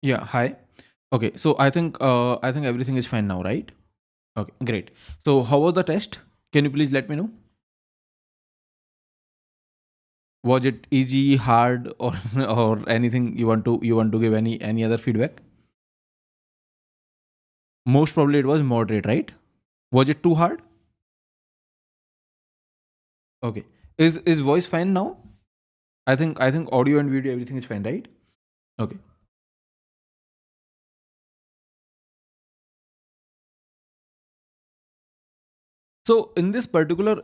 Yeah, hi. Okay, so I think everything is fine now, right? Okay, great. So how was the test? Can you please let me know? Was it easy, hard, or or anything you want to give any other feedback? Most probably it was moderate, right? Was it too hard? Okay. Is voice fine now? I think audio and video everything is fine, right? Okay. So in this particular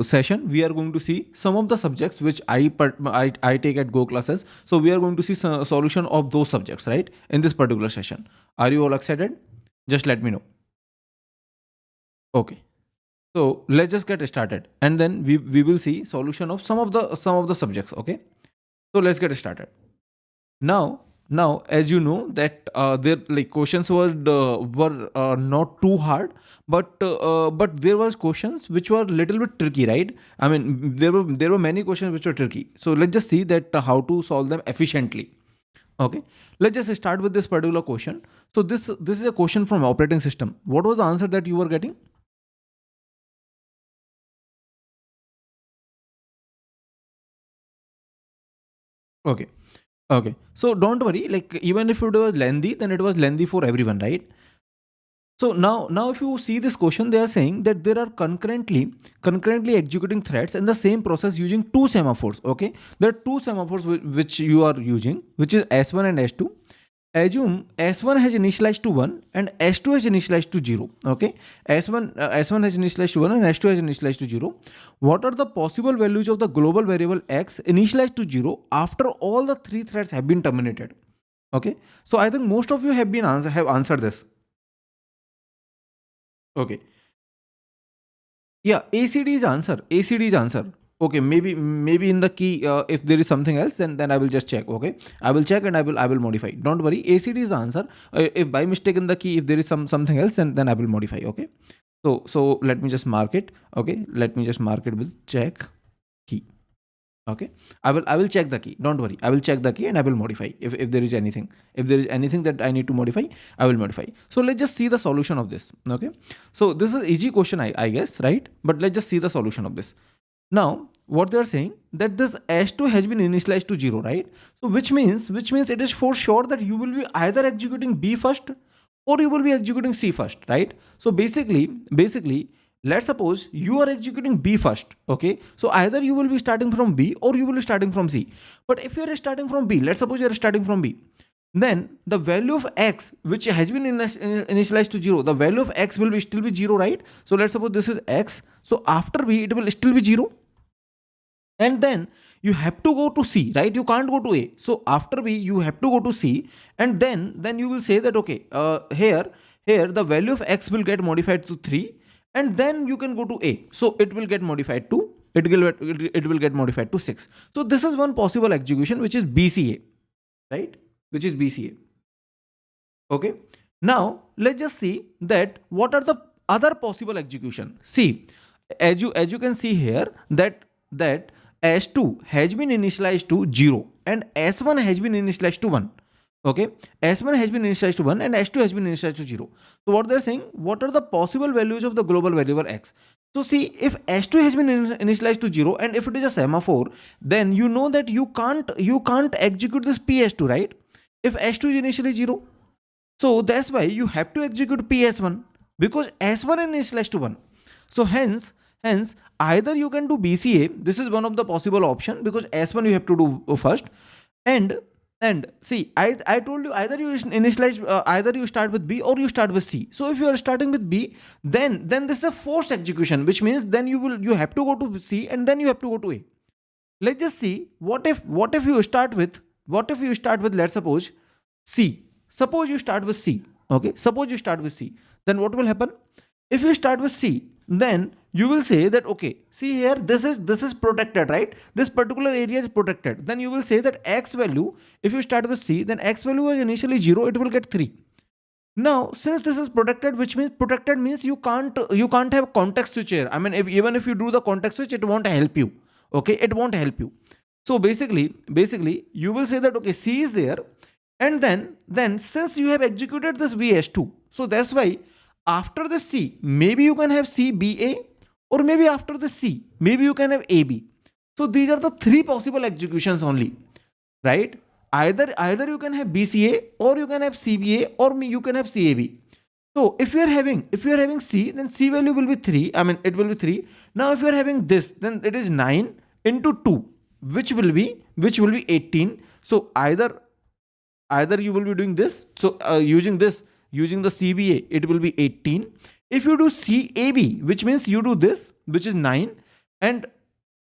session, we are going to see some of the subjects which I take at Go classes. So we are going to see some solution of those subjects, right? In this particular session, are you all excited? Just let me know. Okay. So let's just get started, and then we will see solution of some of the subjects. Okay. So let's get started. Now as you know that their like questions were not too hard, but there was questions which were little bit tricky, right? I mean, there were many questions which were tricky. So let's just see that how to solve them efficiently. Okay, let's just start with this particular question. So this is a question from operating system. What was the answer that you were getting? Okay. Okay, so don't worry, like even if it was lengthy, then it was lengthy for everyone, right? So now if you see this question, they are saying that there are concurrently executing threads in the same process using two semaphores. Okay, there are two semaphores which you are using, which is S1 and S2. Assume S1 has initialized to 1 and S2 has initialized to 0. Okay, S1 has initialized to 1 and S2 has initialized to 0. What are the possible values of the global variable x initialized to 0 after all the three threads have been terminated? Okay, so I think most of you have answered this. Okay. Yeah, ACD is answer. ACD is answer. Okay, maybe in the key, if there is something else, then I will just check. Okay, I will check and I will modify. Don't worry, ACD is the answer. If by mistake in the key, if there is something else, then I will modify. Okay, so let me just mark it. Okay, let me just mark it with check key. Okay, I will check the key. Don't worry, I will check the key and I will modify if there is anything. If there is anything that I need to modify, I will modify. So let's just see the solution of this. Okay, so this is easy question, I guess, right? But let's just see the solution of this. Now what they are saying, that this s2 has been initialized to 0, right? So which means it is for sure that you will be either executing b first or you will be executing c first, right? So basically let's suppose you are executing b first. Okay, so either you will be starting from b or you will be starting from c. But if you are starting from b, let's suppose you are starting from b, then the value of x which has been initialized to 0, the value of x will be still be 0, right? So let's suppose this is x, so after b it will still be 0, and then you have to go to c, right? You can't go to a, so after b you have to go to c, and then you will say that okay, here the value of x will get modified to 3, and then you can go to a, so it will get modified to, it will get modified to 6. So this is one possible execution, which is bca, right? Which is bca. Okay, now let's just see that what are the other possible execution. See, as you can see here, that s2 has been initialized to 0 and s1 has been initialized to 1. Okay, s1 has been initialized to 1 and s2 has been initialized to 0. So what they're saying, what are the possible values of the global variable x? So see, if s2 has been initialized to 0 and if it is a semaphore, then you know that you can't execute this ps2, right? If s2 is initially 0, so that's why you have to execute ps1, because s1 is initialized to 1. So hence either you can do bca, this is one of the possible option, because s1 you have to do first, and see, I told you either you initialize, either you start with b or you start with c. So if you are starting with b, then this is a forced execution, which means then you have to go to c and then you have to go to a. Let's just see, what if you start with, let's suppose c. Suppose you start with c. Okay, suppose you start with c, then what will happen? If you start with c, then you will say that okay, see here, this is protected, right? This particular area is protected. Then you will say that x value, if you start with c, then x value was initially 0, it will get 3. Now since this is protected, which means protected means you can't have context switch here. I mean, even if you do the context switch, it won't help you. Okay, it won't help you. So basically you will say that okay, c is there, And then since you have executed this VS2, so that's why after the C, maybe you can have CBA, or maybe after the C, maybe you can have AB. So these are the three possible executions only, right? Either you can have BCA, or you can have CBA, or you can have CAB. So if you are having C, then C value will be 3. I mean, it will be 3. Now if you are having this, then it is 9 into 2, which will be 18. So either you will be doing this. So using the CBA, it will be 18. If you do CAB, which means you do this, which is 9, and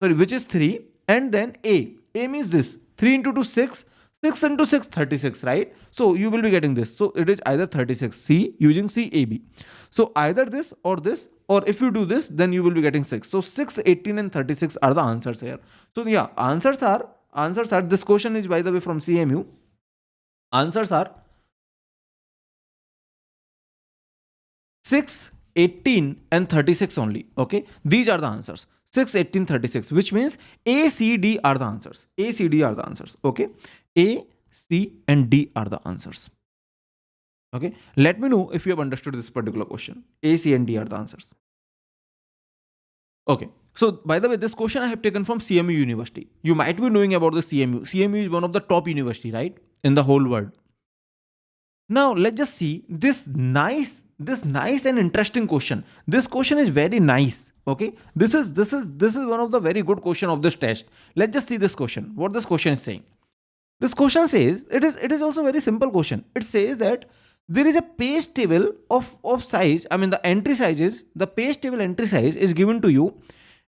which is 3, and then A means this 3 into 2 6, 6 into 6 36, right? So you will be getting this. So it is either 36 C using CAB. So either this, or if you do this, then you will be getting 6. So 6, 18 and 36 are the answers here. So yeah, answers are this question is, by the way, from CMU. Answers are 6, 18 and 36 only. Okay, these are the answers. 6, 18, 36, which means A, C, D are the answers. A, C, D are the answers. Okay, A, C and D are the answers. Okay, let me know if you have understood this particular question. A, C and D are the answers. Okay, so by the way, this question I have taken from CMU University. You might be knowing about the CMU. CMU is one of the top university, right, in the whole world. Now let's just see this nice and interesting question. This question is very nice. Okay, this is one of the very good question of this test. Let's just see this question. What this question is saying. This question says, it is also a very simple question. It says that there is a page table of size. I mean, the entry sizes, the page table entry size is given to you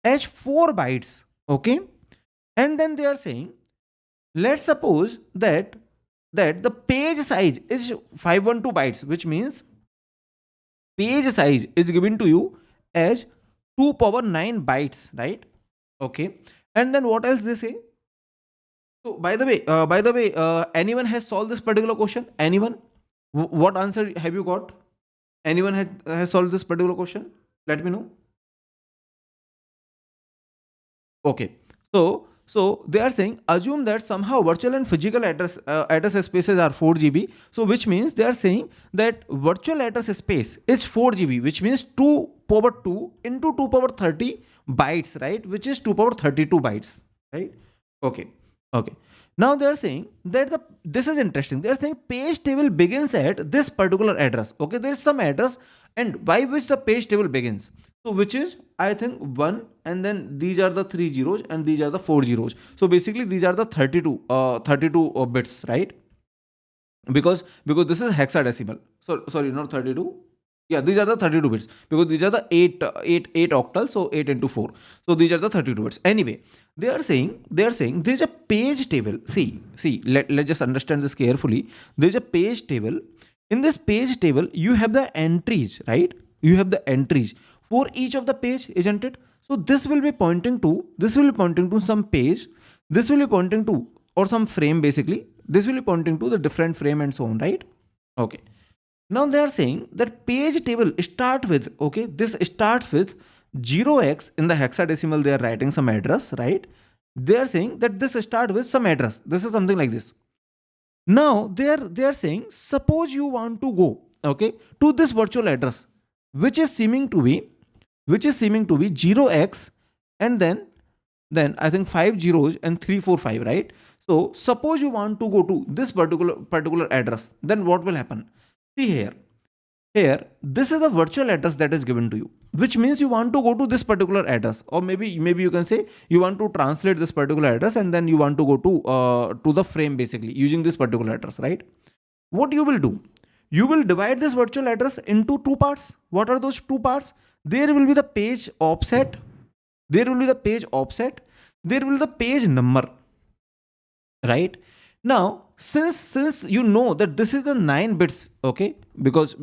as 4 bytes. Okay, and then they are saying, let's suppose that the page size is 512 bytes, which means page size is given to you as 2 power 9 bytes, right? Okay, and then what else they say? So by the way, anyone has solved this particular question? Anyone? What answer have you got? Anyone has solved this particular question? Let me know. Okay, so they are saying, assume that somehow virtual and physical address spaces are 4 GB. So which means they are saying that virtual address space is 4 GB, which means 2 power 2 into 2 power 30 bytes, right? Which is 2 power 32 bytes, right? Okay. Now they are saying that this is interesting. They are saying page table begins at this particular address. Okay, there is some address, and by which the page table begins. So which is, I think, 1, and then these are the 3 zeros and these are the 4 zeros. So basically these are the 32 bits, right? Because this is hexadecimal. So sorry, not 32. Yeah, these are the 32 bits, because these are the 8 octals, so 8 into 4. So these are the 32 bits. Anyway, they are saying there's a page table. See, let's just understand this carefully. There's a page table. In this page table, you have the entries, right? You have the entries for each of the page, isn't it? So this will be pointing to some page. This will be pointing to, or some frame basically. This will be pointing to the different frame and so on, right? Okay. Now they are saying that page table start with, okay, this starts with 0x in the hexadecimal. They are writing some address, right? They are saying that this start with some address. This is something like this. Now they are saying, suppose you want to go, okay, to this virtual address, which is seeming to be 0x, and then I think 5 zeros and 345, right? So suppose you want to go to this particular address, then what will happen? See here, this is the virtual address that is given to you, which means you want to go to this particular address, or maybe you can say you want to translate this particular address, and then you want to go to the frame basically using this particular address, right? What you will do? You will divide this virtual address into 2 parts. What are those 2 parts? There will be the page offset. There will be the page number, right? Now, since you know that this is the 9 bits, okay, because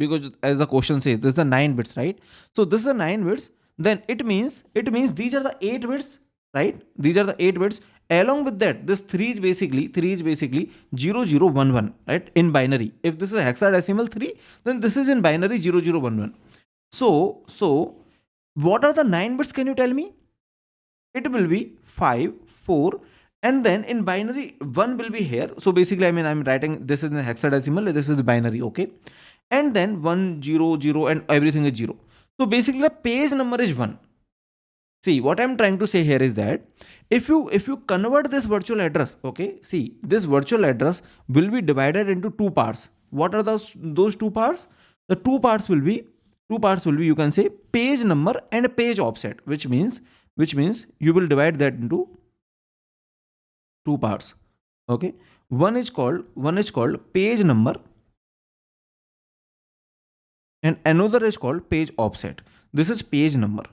as the question says, this is the 9 bits, right? So this is the 9 bits. Then it means these are the 8 bits, right? These are the 8 bits. Along with that, this 3 is basically 0011, right? In binary. If this is hexadecimal 3, then this is in binary 0011. So what are the 9 bits? Can you tell me? It will be 5, 4, And then in binary, 1 will be here. So basically, I mean, I'm writing this is in hexadecimal, this is binary, okay? And then 1, 0, 0, and everything is 0. So basically, the page number is 1. See, what I'm trying to say here is that if you convert this virtual address, okay, see, this virtual address will be divided into two parts. What are those two parts? The two parts will be you can say page number and page offset, which means you will divide that into two parts. Okay, one is called page number and another is called page offset. This is page number.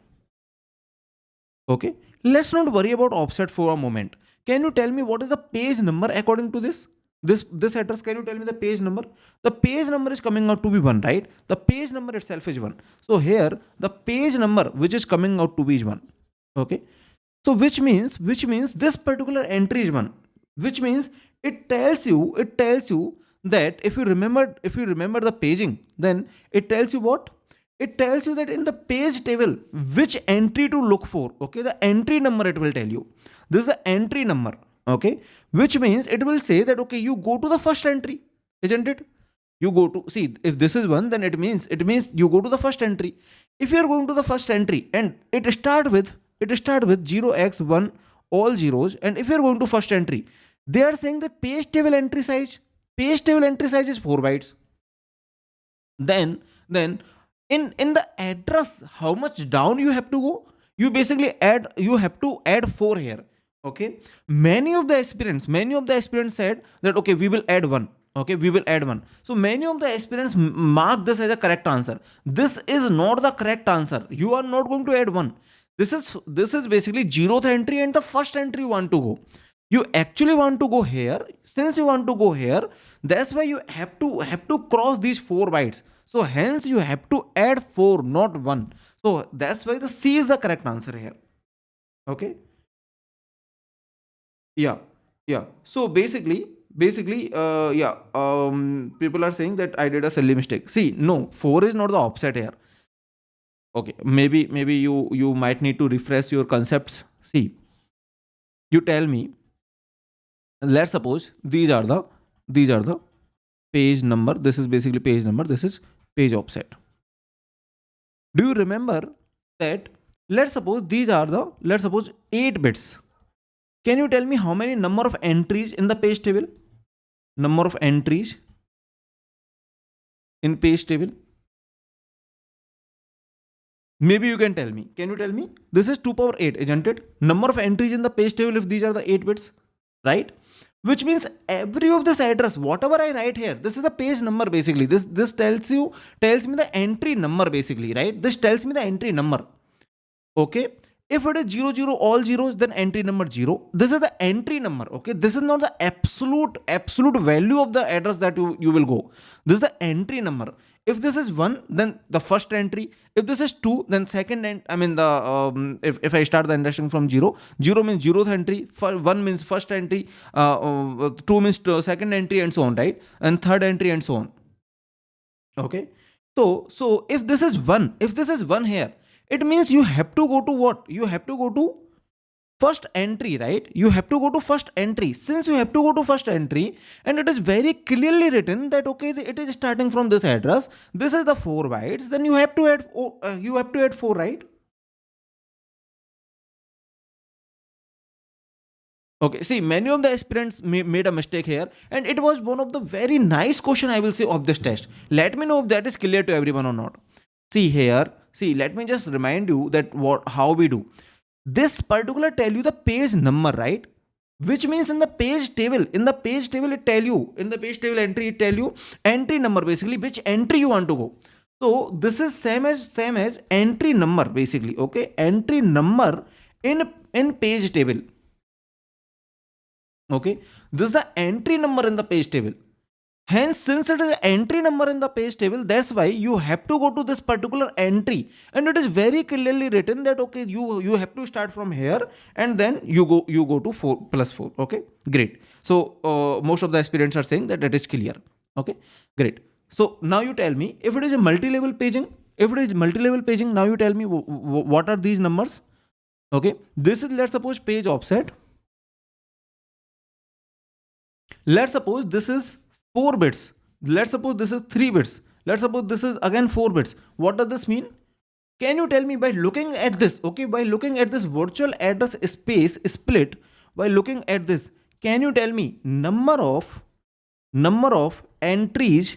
Okay, let's not worry about offset for a moment. Can you tell me what is the page number according to this address? Can you tell me the page number? The page number is coming out to be 1, right? The page number itself is 1. So here the page number which is coming out to be is 1. Okay, so which means this particular entry is 1, which means it tells you that if you remember the paging, then it tells you what? It tells you that in the page table which entry to look for. Okay, the entry number it will tell you. This is the entry number. Okay, which means it will say that okay, you go to the first entry, isn't it? You go to, see, if this is 1, then it means you go to the first entry. If you are going to the first entry and it start with 0x1 all zeros, and if you are going to first entry, they are saying that page table entry size is 4 bytes. Then in the address, how much down you have to go? You basically have to add 4 here. Okay, many of the aspirants said that okay, we will add 1. Okay, we will add 1. So many of the aspirants mark this as a correct answer. This is not the correct answer. You are not going to add 1. This is basically 0th entry and the first entry you want to go. You actually want to go here. Since you want to go here, that's why you have to cross these 4 bytes. So hence you have to add 4, not 1. So that's why the C is the correct answer here. Okay. Yeah. So basically, people are saying that I did a silly mistake. See, no, 4 is not the offset here. Okay, maybe you might need to refresh your concepts. See, you tell me. Let's suppose these are the page number. This is basically page number. This is page offset. Do you remember that? Let's suppose 8 bits. Can you tell me how many number of entries in the page table? Number of entries in page table. Maybe you can tell me. Can you tell me? This is 2 power 8, isn't it? Number of entries in the page table if these are the 8 bits, right? Which means every of this address, whatever I write here, this is the page number basically. This tells me the entry number basically, right? This tells me the entry number. Okay. If it is 0, 0, all zeros, then entry number 0. This is the entry number. Okay. This is not the absolute value of the address that you will go. This is the entry number. If this is 1, then the first entry. If this is 2, then second entry. I mean if I start the induction from 0, 0 means 0th entry, 1 means first entry, 2 means second entry, and so on, right? And third entry, and so on. Okay. So if this is 1 here, it means you have to go to what? You have to go to first entry, right? You have to go to first entry. Since you have to go to first entry, and it is very clearly written that okay, it is starting from this address. This is the 4 bytes. Then you have to add 4, right? Okay, see, many of the aspirants made a mistake here, and it was one of the very nice question, I will say, of this test. Let me know if that is clear to everyone or not. See here, let me just remind you that how we do. This particular tell you the page number, right? Which means in the page table it tell you, in the page table entry it tell you entry number, basically which entry you want to go. So this is same as entry number basically. Okay, entry number in page table. Okay, this is the entry number in the page table. Hence, since it is an entry number in the page table, that's why you have to go to this particular entry, and it is very clearly written that okay, you have to start from here, and then you go to 4 plus 4. Okay, great. So most of the aspirants are saying that is clear. Okay, great. So now you tell me if it is a multi-level paging. Now you tell me what are these numbers? Okay, this is, let's suppose, page offset. Let's suppose this is 4 bits. Let's suppose this is 3 bits. Let's suppose this is again 4 bits. What does this mean? Can you tell me by looking at this, okay, by looking at this virtual address space split, by looking at this, can you tell me number of entries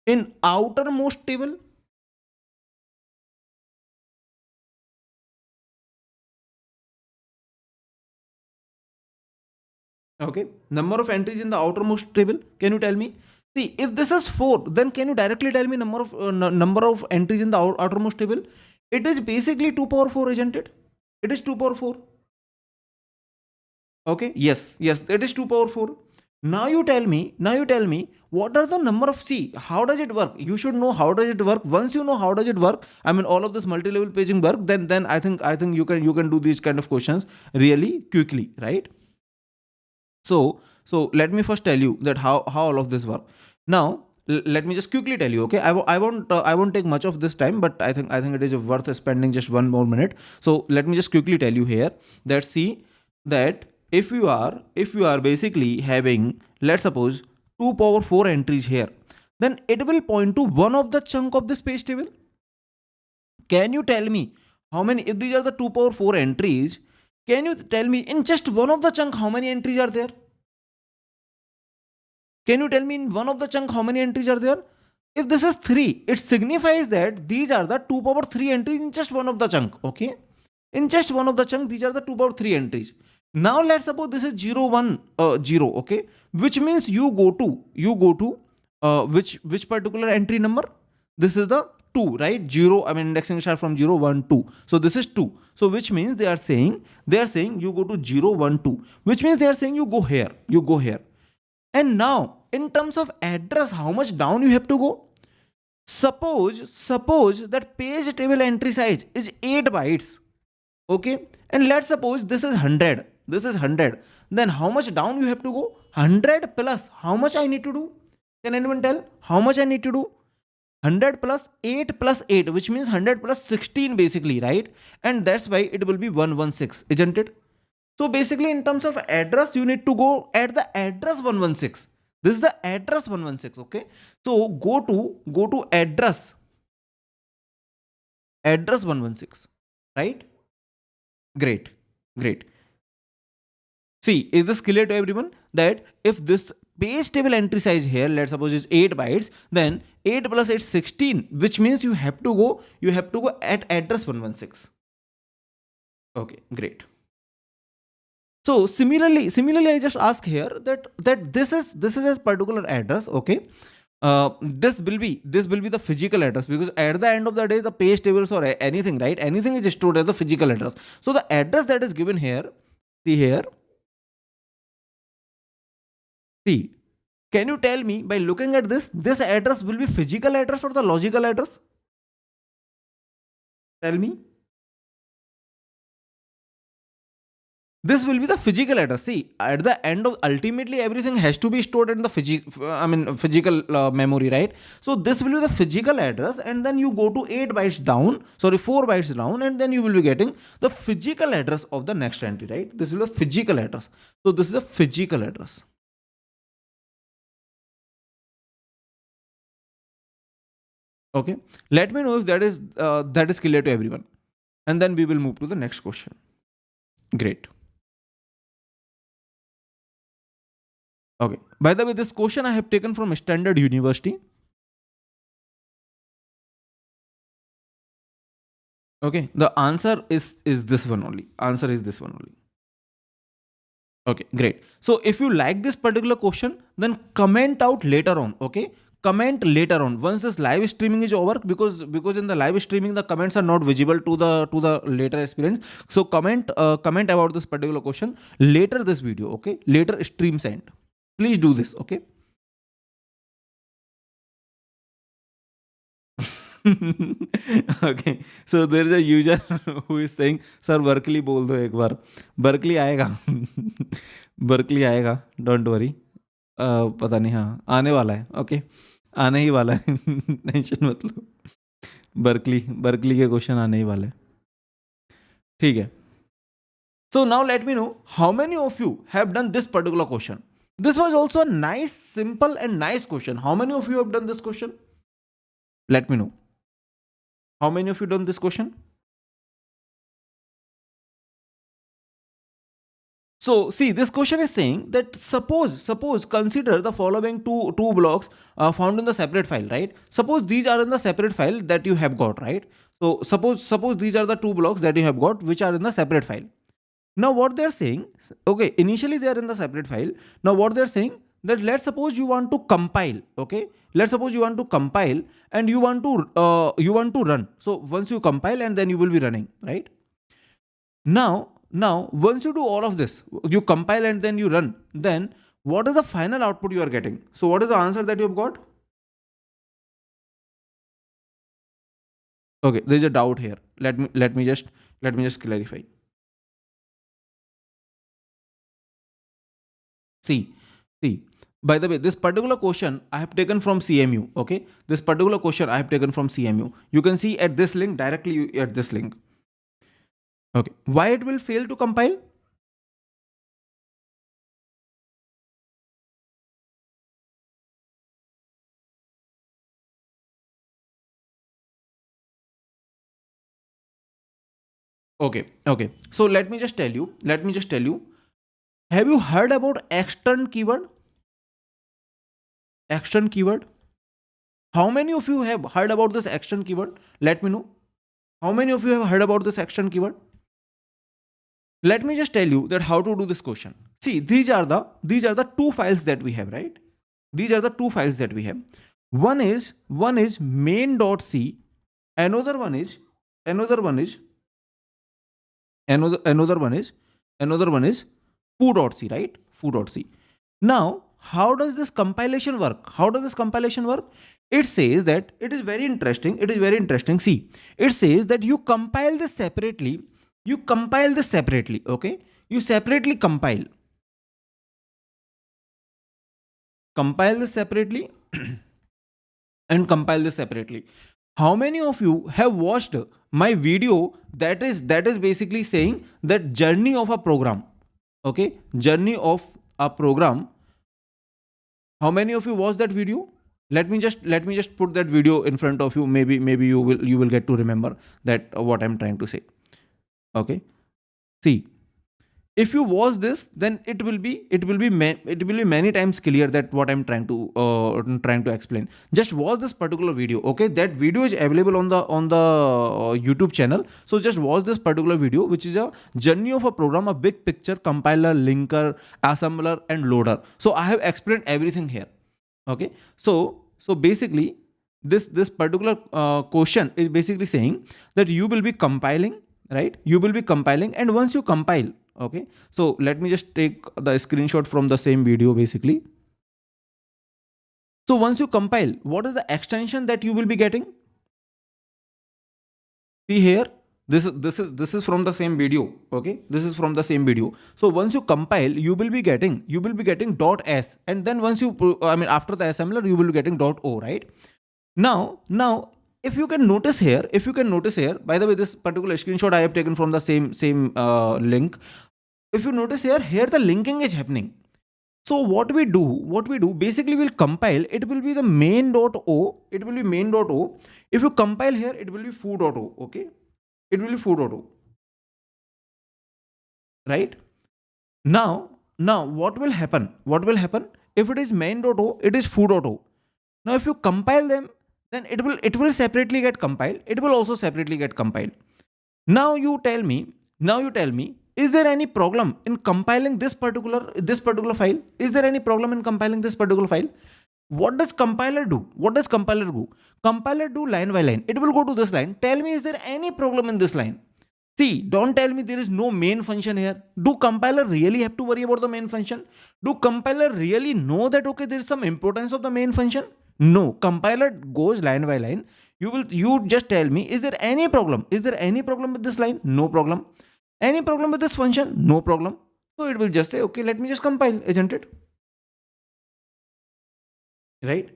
in outermost table? Okay, number of entries in the outermost table. Can you tell me? See, if this is 4, then can you directly tell me number of entries in the outermost table? It is basically 2 power 4, isn't it? It is 2 power 4. Okay, yes, it is 2 power 4. Now you tell me, what are the number of, see, how does it work? You should know how does it work. Once you know how does it work, I mean all of this multi-level paging work, then I think you can do these kind of questions really quickly, right? So let me first tell you that how all of this work. Now let me just quickly tell you, okay? I won't take much of this time, but I think it is worth spending just one more minute. So let me just quickly tell you here that, see, that if you are basically having, let's suppose, 2 power 4 entries here, then it will point to one of the chunk of this page table. Can you tell me how many, if these are the 2 power 4 entries, can you tell me in just one of the chunk how many entries are there? Can you tell me in one of the chunk how many entries are there? If this is 3, it signifies that these are the 2 power 3 entries in just one of the chunk, okay? In just one of the chunk, these are the 2 power 3 entries. Now let's suppose this is 0, 1, 0, okay? Which means you go to which particular entry number? This is the 2, right? 0, I mean indexing start from 0, 1, 2. So this is 2. So which means they are saying you go to 0, 1, 2. Which means they are saying you go here. And now in terms of address, how much down you have to go? Suppose that page table entry size is 8 bytes. Okay, and let's suppose this is 100. Then how much down you have to go? 100 plus how much I need to do? Can anyone tell how much I need to do? 100 plus 8, which means 100 plus 16 basically, right? And that's why it will be 116, isn't it? So basically in terms of address, you need to go at the address 116. This is the address 116, okay? So go to address 116, right? Great. See, is this clear to everyone? That if this page table entry size here, let's suppose is 8 bytes, then 8 plus 8 16, which means you have to go at address 116. Okay, great. So similarly, I just ask here that this is a particular address, okay? This will be the physical address, because at the end of the day, the page tables or anything, right? Anything is stored as the physical address. So the address that is given here, see here. See, can you tell me by looking at this address will be physical address or the logical address? Tell me. This will be the physical address. See, at the end of, ultimately everything has to be stored in the physical memory, right? So this will be the physical address, and then you go to 4 bytes down, and then you will be getting the physical address of the next entry, right? This will be the physical address. So this is a physical address. Okay, let me know if that is clear to everyone, and then we will move to the next question. Great. Okay, by the way, this question I have taken from Standard University. Okay, the answer is this one only. Okay, great. So if you like this particular question, then comment out later on. Okay, comment later on once this live streaming is over, because in the live streaming the comments are not visible to the later experience. So comment about this particular question later this video. Okay, later stream send. Please do this. Okay. Okay, so there is a user who is saying, sir, Berkeley बोल दो एक बार. Berkeley आएगा. Berkeley आएगा, don't worry. पता नहीं, हाँ आने वाला है. ओके, आने ही वाला है. टेंशन मत लो. Berkeley के क्वेश्चन आने ही वाले. ठीक है. So now let me know how many of you have done this particular question. This was also a nice, simple and nice question. How many of you have done this question? Let me know. How many of you done this question? So see, this question is saying that suppose consider the following two blocks found in the separate file, right? Suppose these are in the separate file that you have got, right? So suppose these are the two blocks that you have got which are in the separate file. Now what they're saying, okay, initially they are in the separate file. Now what they're saying, that let's suppose you want to compile, okay? Let's suppose you want to compile and you want to run. So once you compile and then you will be running, right? Now, once you do all of this, you compile and then you run, then what is the final output you are getting? So what is the answer that you have got? Okay, there is a doubt here. Let me just clarify. See. By the way, this particular question I have taken from CMU. Okay, this particular question I have taken from CMU. You can see at this link, directly at this link. Okay, why it will fail to compile? Okay. So let me just tell you. Have you heard about extern keyword? Extern keyword. How many of you have heard about this extern keyword? Let me know. How many of you have heard about this extern keyword? Let me just tell you that how to do this question. See, these are the two files that we have, right? These are the two files that we have. One is main.c. Another one is foo.c, right? Foo.c. Now, how does this compilation work? It says that it is very interesting. See, it says that you compile this separately. Okay? You separately compile. Compile this separately and compile this separately. How many of you have watched my video that is basically saying that journey of a program? Okay, journey of a program. How many of you watched that video? Let me just put that video in front of you. Maybe you will get to remember that what I'm trying to say. Okay, see, if you watch this, then it will be many times clear that what I'm trying to explain. Just watch this particular video. Okay, that video is available on the YouTube channel. So just watch this particular video, which is a journey of a program, a big picture, compiler, linker, assembler and loader. So I have explained everything here. Okay, so basically this particular question is basically saying that you will be compiling, right? You will be compiling, and once you compile, okay, so let me just take the screenshot from the same video basically. So once you compile, what is the extension that you will be getting? See here, this is from the same video. Okay, this is from the same video. So once you compile, you will be getting .s, and then once you after the assembler, you will be getting .o, right? Now if you can notice here, by the way, this particular screenshot I have taken from the same link. If you notice here the linking is happening. So what we do, basically we'll compile, it will be the main.o, If you compile here, it will be foo.o, okay? It will be foo.o, right? Now what will happen? If it is main.o, it is foo.o. Now if you compile them, then it will separately get compiled. It will also separately get compiled. Now you tell me, is there any problem in compiling this particular file? Is there any problem in compiling this particular file? What does compiler do? Compiler do line by line. It will go to this line. Tell me, is there any problem in this line? See, don't tell me there is no main function here. Do compiler really have to worry about the main function? Do compiler really know that, okay, there is some importance of the main function? No, compiler goes line by line. You just tell me, is there any problem? Is there any problem with this line? No problem. Any problem with this function? No problem. So it will just say, okay, let me just compile, isn't it? Right?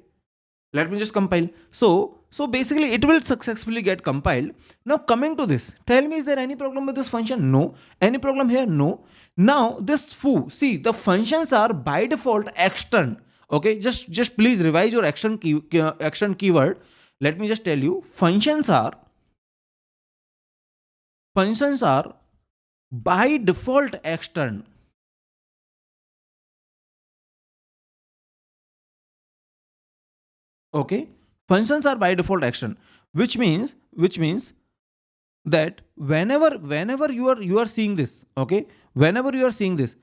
Let me just compile. So So basically it will successfully get compiled. Now coming to this, tell me, is there any problem with this function? No. Any problem here? No. Now this foo, see, the functions are by default extern. Okay, just please revise your action keyword. Let me just tell you, functions are by default extern. Okay, functions are by default extern, which means that whenever you are seeing this, okay, whenever you are seeing this,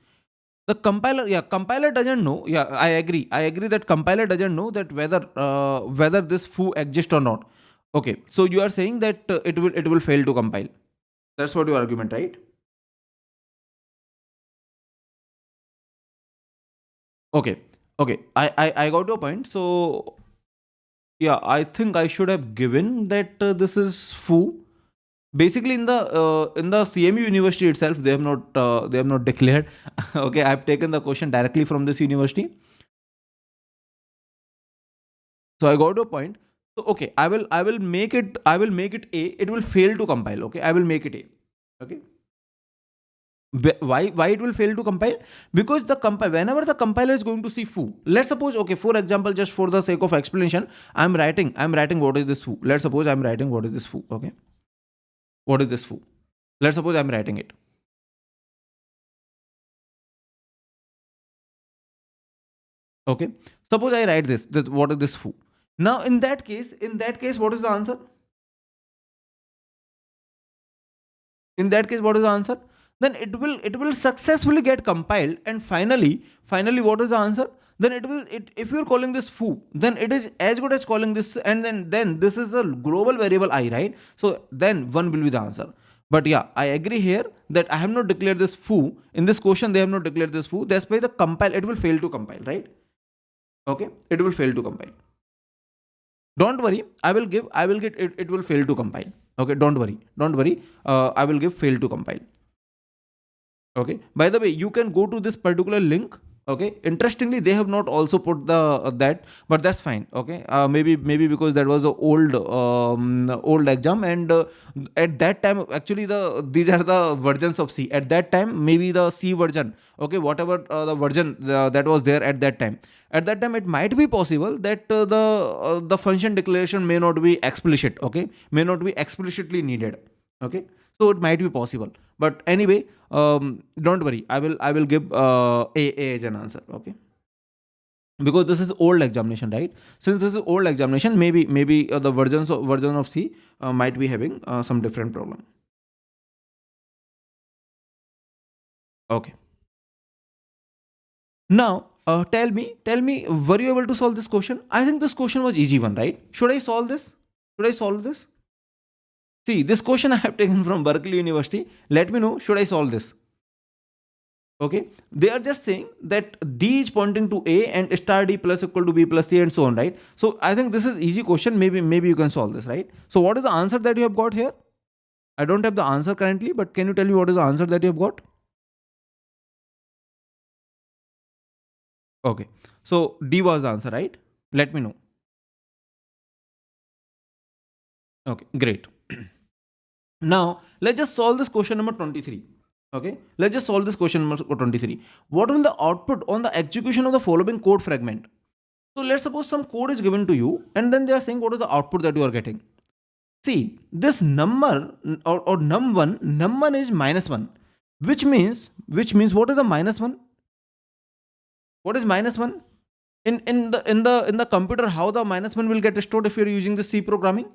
the compiler doesn't know. Yeah, I agree that compiler doesn't know that whether this foo exists or not. Okay, so you are saying that it will fail to compile. That's what your argument, right? Okay, okay, I got your point. So yeah, I think I should have given that this is foo. Basically, in the CMU university itself, they have not declared. Okay, I've taken the question directly from this university. So I got your point. So okay, I will make it a. It will fail to compile. Okay, I will make it a. Okay. Why it will fail to compile? Because whenever the compiler is going to see foo, let's suppose, okay, for example, just for the sake of explanation, I'm writing what is this foo. Let's suppose I'm writing what is this foo. Okay, what is this foo? Let's suppose I'm writing it. Okay, suppose I write this, that what is this foo. Now in that case, what is the answer? In that case, what is the answer? Then it will successfully get compiled, and finally what is the answer? Then if you're calling this foo, then it is as good as calling this, and then this is the global variable I, right? So then one will be the answer. But yeah, I agree here that I have not declared this foo in this question. They have not declared this foo. That's why the compile, it will fail to compile, right? Okay, it will fail to compile. Don't worry, I will get it will fail to compile. Okay, don't worry, I will give fail to compile. Okay, by the way, you can go to this particular link. Okay, interestingly, they have not also put the that, but that's fine. Okay, maybe because that was the old exam, and at that time, actually, these are the versions of C. At that time, maybe the C version. Okay, whatever the version that was there at that time. At that time, it might be possible that the function declaration may not be explicit. Okay, may not be explicitly needed. Okay, so it might be possible. But anyway, don't worry, I will give a as an answer. Okay, because this is old examination, right? Since this is old examination, maybe the version of C might be having some different problem. Okay, now tell me, were you able to solve this question? I think this question was easy one, right? Should I solve this? See, this question I have taken from Berkeley University. Let me know, should I solve this? Okay, they are just saying that D is pointing to A and star D plus equal to B plus C and so on, right? So I think this is easy question. Maybe you can solve this, right? So what is the answer that you have got here? I don't have the answer currently, but can you tell me what is the answer that you have got? Okay, so D was the answer, right? Let me know. Okay, great. Now let's just solve this question number 23. Okay, let's just solve this question number 23. What will the output on the execution of the following code fragment? So let's suppose some code is given to you, and then they are saying what is the output that you are getting. See, this number, or num1 is -1, which means what is the -1? What is -1? In the computer, how the -1 will get stored if you're using the C programming?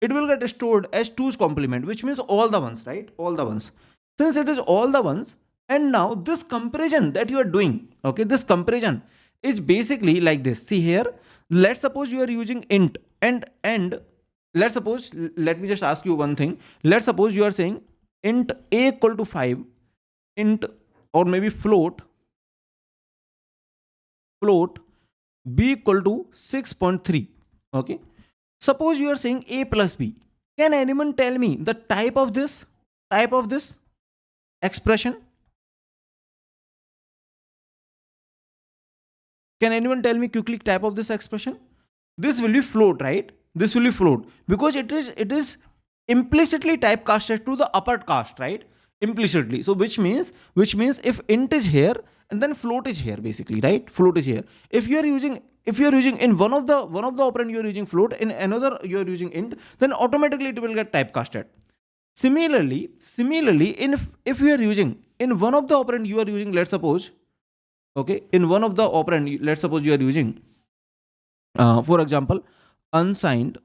It will get stored as 2's complement, which means all the ones, right? All the ones. Since it is all the ones, and now this comparison that you are doing, okay, this comparison is basically like this. See here, let's suppose you are using int, and let's suppose, let me just ask you one thing. Let's suppose you are saying int a equal to 5, int, or maybe float b equal to 6.3. Okay, suppose you are saying a plus b. Can anyone tell me the type of this expression? Can anyone tell me quickly type of this expression? This will be float, right? this will be float, because it is implicitly typecasted to the upper caste, right? Implicitly. So which means if int is here and then float is here, basically, right? Float is here. If you are using in one of the operand you are using float, in another you are using int, then automatically it will get typecasted. Similarly, if you are using in one of the operand you are using, let's suppose, okay, in one of the operand, let's suppose you are using, for example, unsigned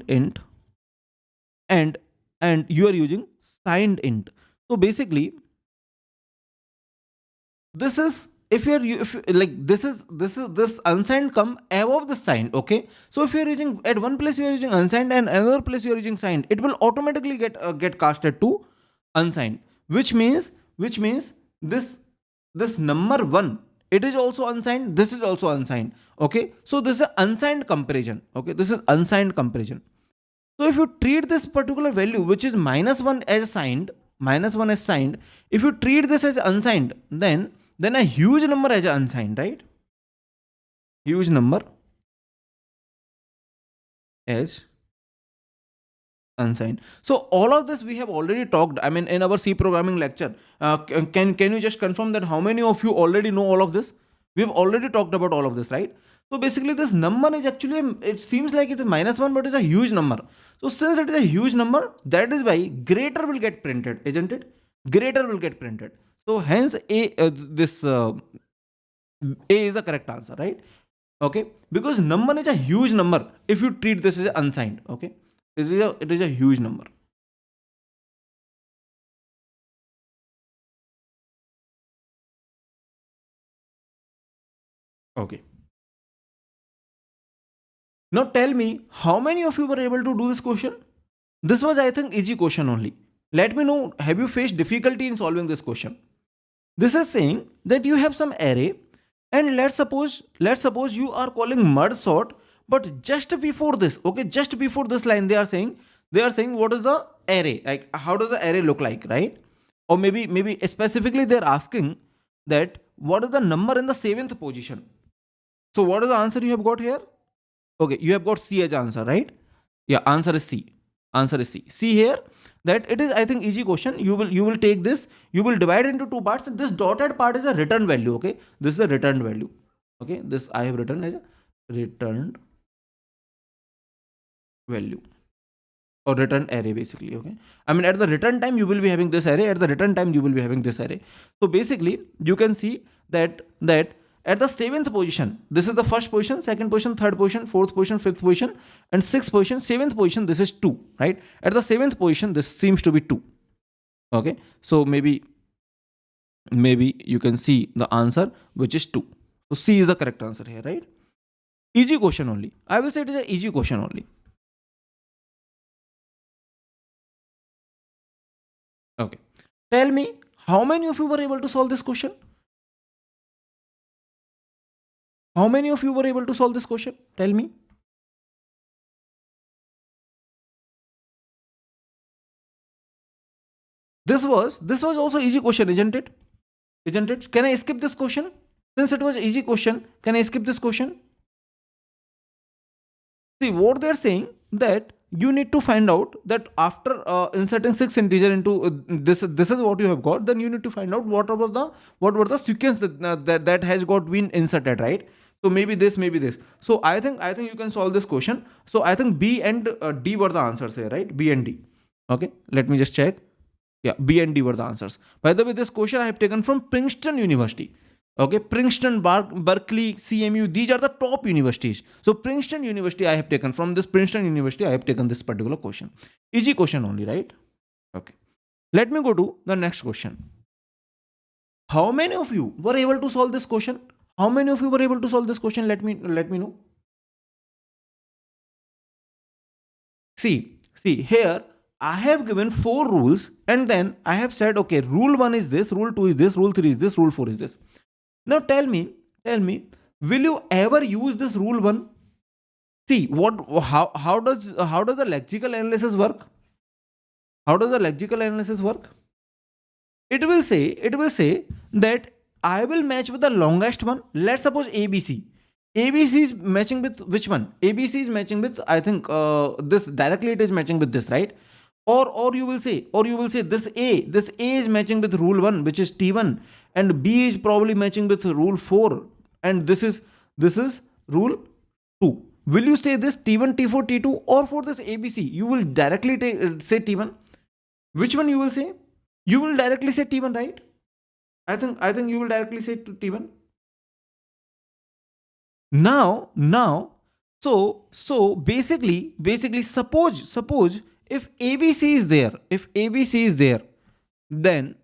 int, and you are using signed int. So basically, this is, this unsigned come above the signed, okay? So if you are using at one place you are using unsigned and another place you are using signed, it will automatically get casted to unsigned, which means this number one, it is also unsigned, this is also unsigned, okay? So this is unsigned comparison, okay? This is unsigned comparison. So if you treat this particular value, which is -1 as signed, if you treat this as unsigned, then a huge number as unsigned, right? Huge number as unsigned. So all of this we have already talked, I mean, in our C programming lecture. Can you just confirm that how many of you already know all of this? We have already talked about all of this, right? So basically this number is actually, it seems like it is -1, but it's a huge number. So since it is a huge number, that is why greater will get printed, isn't it? Greater will get printed. So hence A is the correct answer, right? Okay, because number is a huge number if you treat this as unsigned, okay? It is a huge number. Okay. Now tell me, how many of you were able to do this question? This was, I think, easy question only. Let me know, have you faced difficulty in solving this question? This is saying that you have some array, and let's suppose you are calling merge sort, but just before this, okay, just before this line, they are saying what is the array, like how does the array look like, right? Or maybe specifically they're asking that what is the number in the 7th position. So what is the answer you have got here? Okay, you have got C as answer, right? Yeah, answer is C. Answer is C. See here that it is, I think, easy question. You will take this, you will divide into two parts. This dotted part is a return value, okay? This is a returned value, okay? This I have written as a returned value or returned array, basically, okay? I mean, at the return time you will be having this array, at the return time you will be having this array. So basically you can see that at the 7th position, this is the first position, second position, third position, fourth position, fifth position, and sixth position, 7th position, this is 2, right? At the 7th position, this seems to be 2. Okay, so maybe you can see the answer, which is 2. So C is the correct answer here, right? Easy question only. I will say it is an easy question only. Okay. Tell me, how many of you were able to solve this question? How many of you were able to solve this question? Tell me. This was also easy question, isn't it? Isn't it? Can I skip this question? Since it was easy question, can I skip this question? See, what they're saying that you need to find out that after inserting 6 integer into this is what you have got, then you need to find out what were the sequence that has got been inserted, right? So maybe this. So I think you can solve this question. So I think B and D were the answers here, right? B and D. Okay, let me just check. Yeah, B and D were the answers. By the way, this question I have taken from Princeton University. Okay, Princeton, Berkeley, CMU, these are the top universities. So Princeton University I have taken, from this Princeton University I have taken this particular question. Easy question only, right? Okay. Let me go to the next question. How many of you were able to solve this question? How many of you were able to solve this question? Let me know. See here I have given 4 rules, and then I have said, okay, rule 1 is this, rule 2 is this, rule 3 is this, rule 4 is this. Now tell me, will you ever use this rule 1? See, how does the lexical analysis work? How does the lexical analysis work? It will say that I will match with the longest one. Let's suppose ABC. ABC is matching with which one? ABC is matching with, I think, this directly it is matching with this, right? Or you will say this A is matching with rule 1, which is T1, and B is probably matching with rule 4, and this is rule 2. Will you say this T1, T4, T2, or for this ABC you will directly say T1? Which one you will say? You will directly say T1, right? I think you will directly say to T1. Now, so basically, suppose if ABC is there, then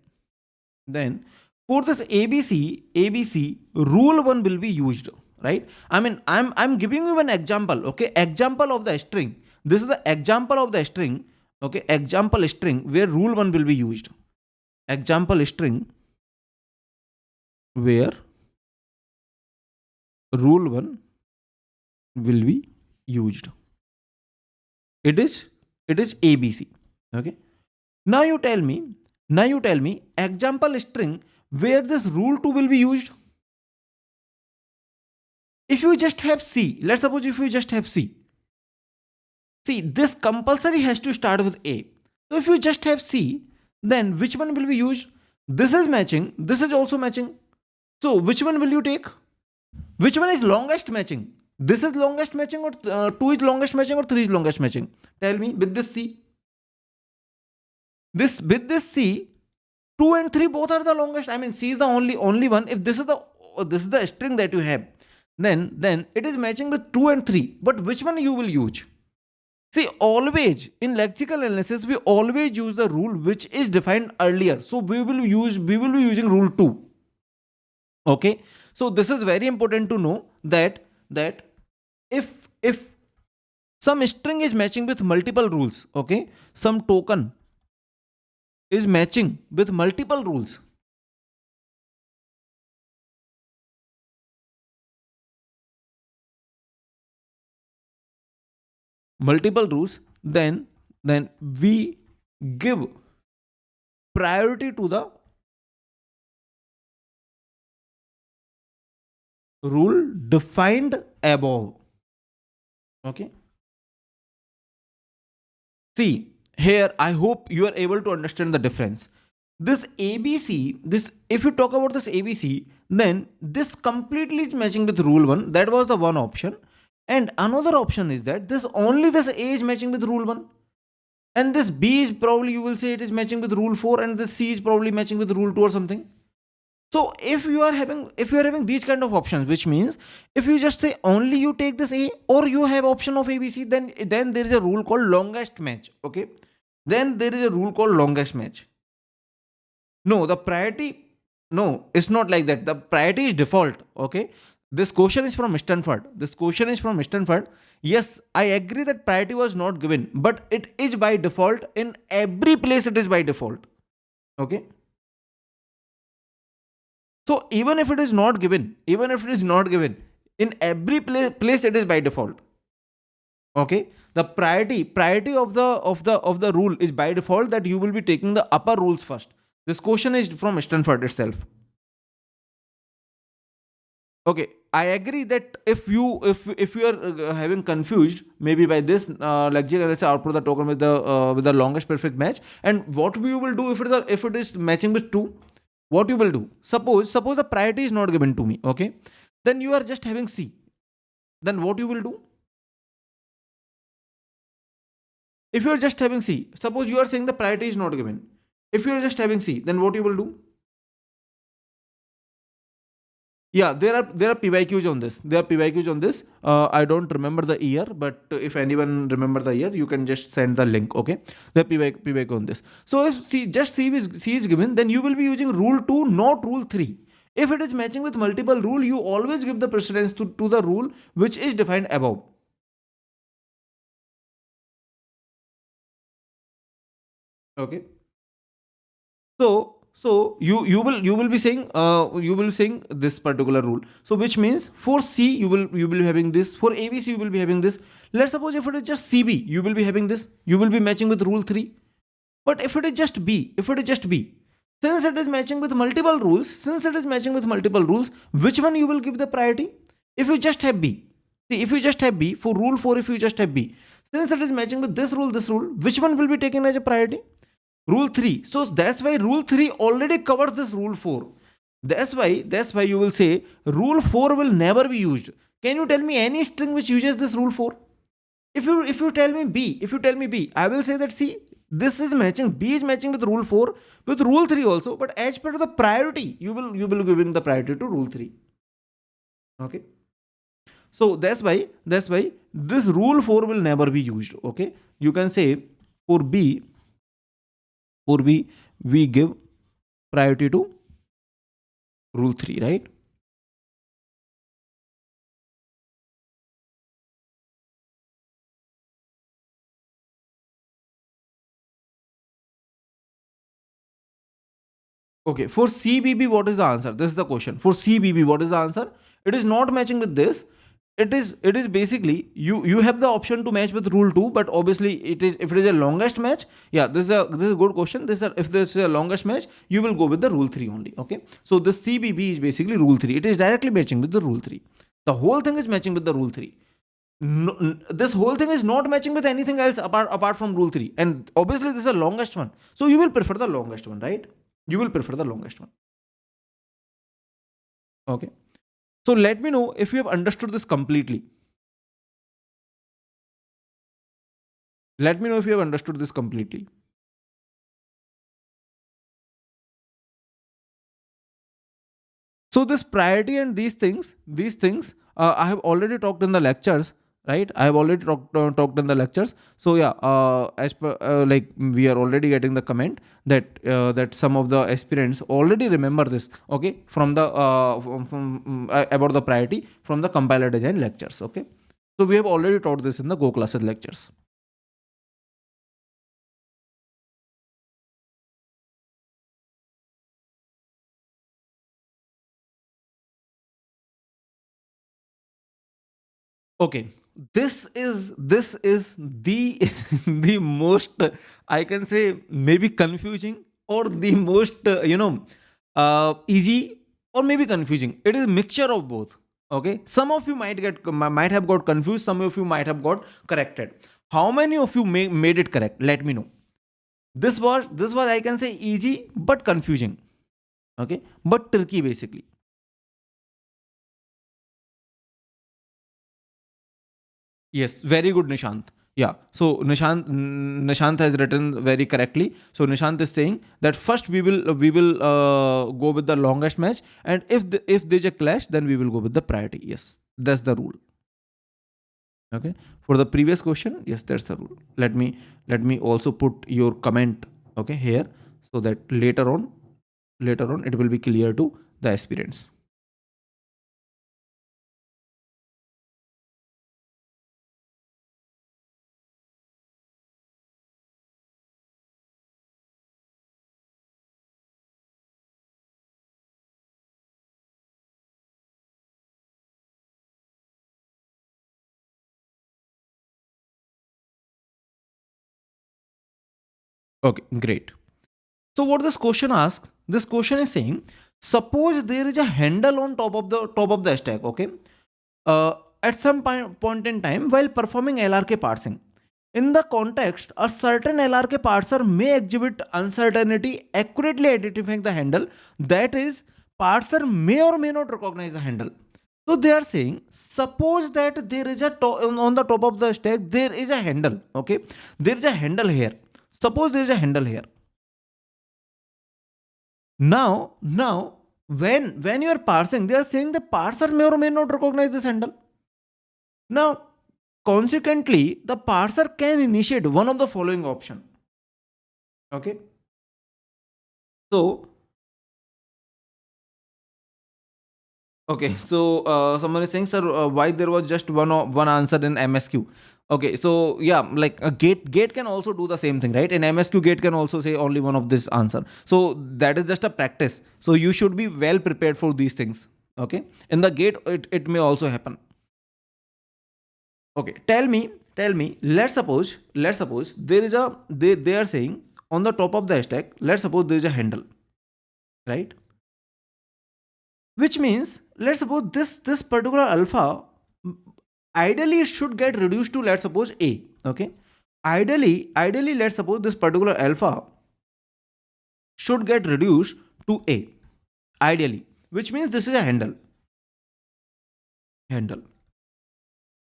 for this ABC rule 1 will be used, right? I mean, I'm giving you an example, okay? Example of the string. This is the example of the string, okay? Example string where rule 1 will be used. Example string where rule 1 will be used. It is ABC. Okay. Now you tell me example string where this rule 2 will be used. If you just have C, let's suppose if you just have C. See, this compulsory has to start with A. So if you just have C, then which one will be used? This is matching, this is also matching. So which one will you take? Which one is longest matching? This is longest matching, or 2 is longest matching, or 3 is longest matching? Tell me with this C. With this C, 2 and 3 both are the longest. I mean, C is the only one. If this is the string that you have, then it is matching with 2 and 3. But which one you will use? See, always in lexical analysis, we always use the rule which is defined earlier. So we will be using rule 2. Okay. So this is very important to know that if some string is matching with multiple rules, okay, some token is matching with multiple rules, then we give priority to the rule defined above. Okay. See, here I hope you are able to understand the difference. This ABC, if you talk about this ABC, then this completely is matching with rule 1. That was the one option. And another option is that this A is matching with rule 1. And this B is probably, you will say, it is matching with rule 4, and this C is probably matching with rule 2 or something. So if you are having these kind of options, which means if you just say only you take this A, or you have option of ABC, then there is a rule called longest match. Okay. Then there is a rule called longest match. No, the priority, no, it's not like that. The priority is default. Okay. This question is from Stanford. Yes, I agree that priority was not given, but it is by default. In every place it is by default. Okay. So even if it is not given, in every place it is by default. Okay. The priority of the rule is by default that you will be taking the upper rules first. This question is from Stanford itself. Okay, I agree that if you are having confused maybe by this Lexical output the token with the longest perfect match, and what you will do if it is matching with 2, what you will do? Suppose the priority is not given to me. Okay, then you are just having C. Then what you will do? If you are just having C, suppose you are saying the priority is not given. If you are just having C, then what you will do? Yeah, there are PYQs on this. I don't remember the year, but if anyone remember the year, you can just send the link. Okay, the PYQ on this. So if C is given, then you will be using rule 2, not rule 3. If it is matching with multiple rule, you always give the precedence to the rule which is defined above. Okay. So you will be saying this particular rule. So which means for C you will be having this. For ABC you will be having this. Let's suppose if it is just CB, you will be having this. You will be matching with rule 3. But if it is just B, since it is matching with multiple rules, which one you will give the priority? If you just have B, see, if you just have B, for rule 4, if you just have B, since it is matching with this rule, which one will be taken as a priority? Rule 3. So that's why rule 3 already covers this rule 4. That's why you will say rule 4 will never be used. Can you tell me any string which uses this rule 4? If you tell me B, I will say that, see, this is matching, B is matching with rule 4, with rule 3 also, but as per the priority, you will giving the priority to rule 3. Okay. So that's why this rule 4 will never be used. Okay. You can say for B we give priority to rule 3, right? Okay, for CBB, what is the answer? This is the question. For CBB, what is the answer? It is not matching with this. It is basically you have the option to match with rule 2, but obviously it is, if it is a longest match, yeah, this is a good question. If this is a longest match, you will go with the rule 3 only. Okay, so this CBB is basically rule 3. It is directly matching with the rule 3. The whole thing is matching with the rule 3. No, this whole thing is not matching with anything else apart from rule 3, and obviously this is the longest one, so you will prefer the longest one, right? You will prefer the longest one. Okay, so let me know if you have understood this completely. Let me know if you have understood this completely. So this priority and these things, I have already talked in the lectures, right? I have already talked in the lectures. So yeah, as per like we are already getting the comment that that some of the aspirants already remember this. Okay, from the about the priority from the compiler design lectures. Okay, so we have already taught this in the Go classes lectures. Okay, this is the the most, I can say, maybe confusing, or the most easy, or maybe confusing. It is a mixture of both. Okay, some of you might have got confused, some of you might have got corrected. How many of you made it correct? Let me know. This was, I can say, easy but confusing. Okay, but tricky basically. Yes, very good, Nishant. Yeah. So Nishant has written very correctly. So Nishant is saying that first we will go with the longest match, and if there's a clash, then we will go with the priority. Yes, that's the rule. Okay. For the previous question, yes, that's the rule. Let me also put your comment, okay, here, so that later on it will be clear to the aspirants. Okay, great. So what this question asks, this question is saying, suppose there is a handle on top of the stack, okay, at some point in time while performing LRK parsing. In the context, a certain LRK parser may exhibit uncertainty accurately identifying the handle. That is, parser may or may not recognize the handle. So they are saying, suppose that there is on the top of the stack there is a handle. Okay, there is a handle here. Suppose there is a handle here. Now, when you are parsing, they are saying the parser may or may not recognize this handle. Now, consequently, the parser can initiate one of the following option. Okay. So, someone is saying, sir, why there was just one answer in MSQ? Okay, so yeah, like a gate can also do the same thing, right? In MSQ, gate can also say only one of this answer. So that is just a practice. So you should be well prepared for these things. Okay, in the gate, it may also happen. Okay, tell me. Let's suppose there is they are saying on the top of the stack. Let's suppose there is a handle, right? Which means let's suppose this particular alpha, ideally it should get reduced to, let's suppose, a. Okay, ideally let's suppose this particular alpha should get reduced to a, ideally, which means this is a handle.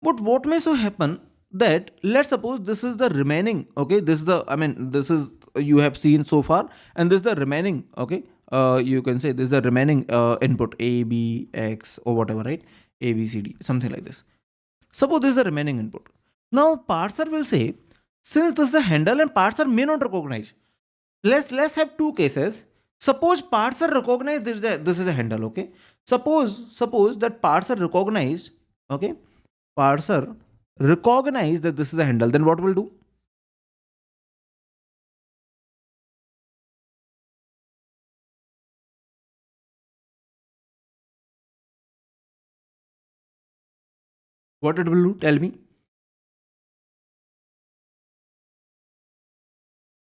But what may so happen that, let's suppose this is the remaining, okay, this is the, I mean, this is you have seen so far, and this is the remaining, okay, you can say this is the remaining input a, b, x, or whatever, right? A, b, c, d, something like this. Suppose this is the remaining input. Now parser will say, since this is a handle and parser may not recognize, let's have two cases. Suppose parser recognize this is a handle, okay? Suppose that parser recognized, okay, parser recognize that this is a handle, then what will do? What it will do? Tell me.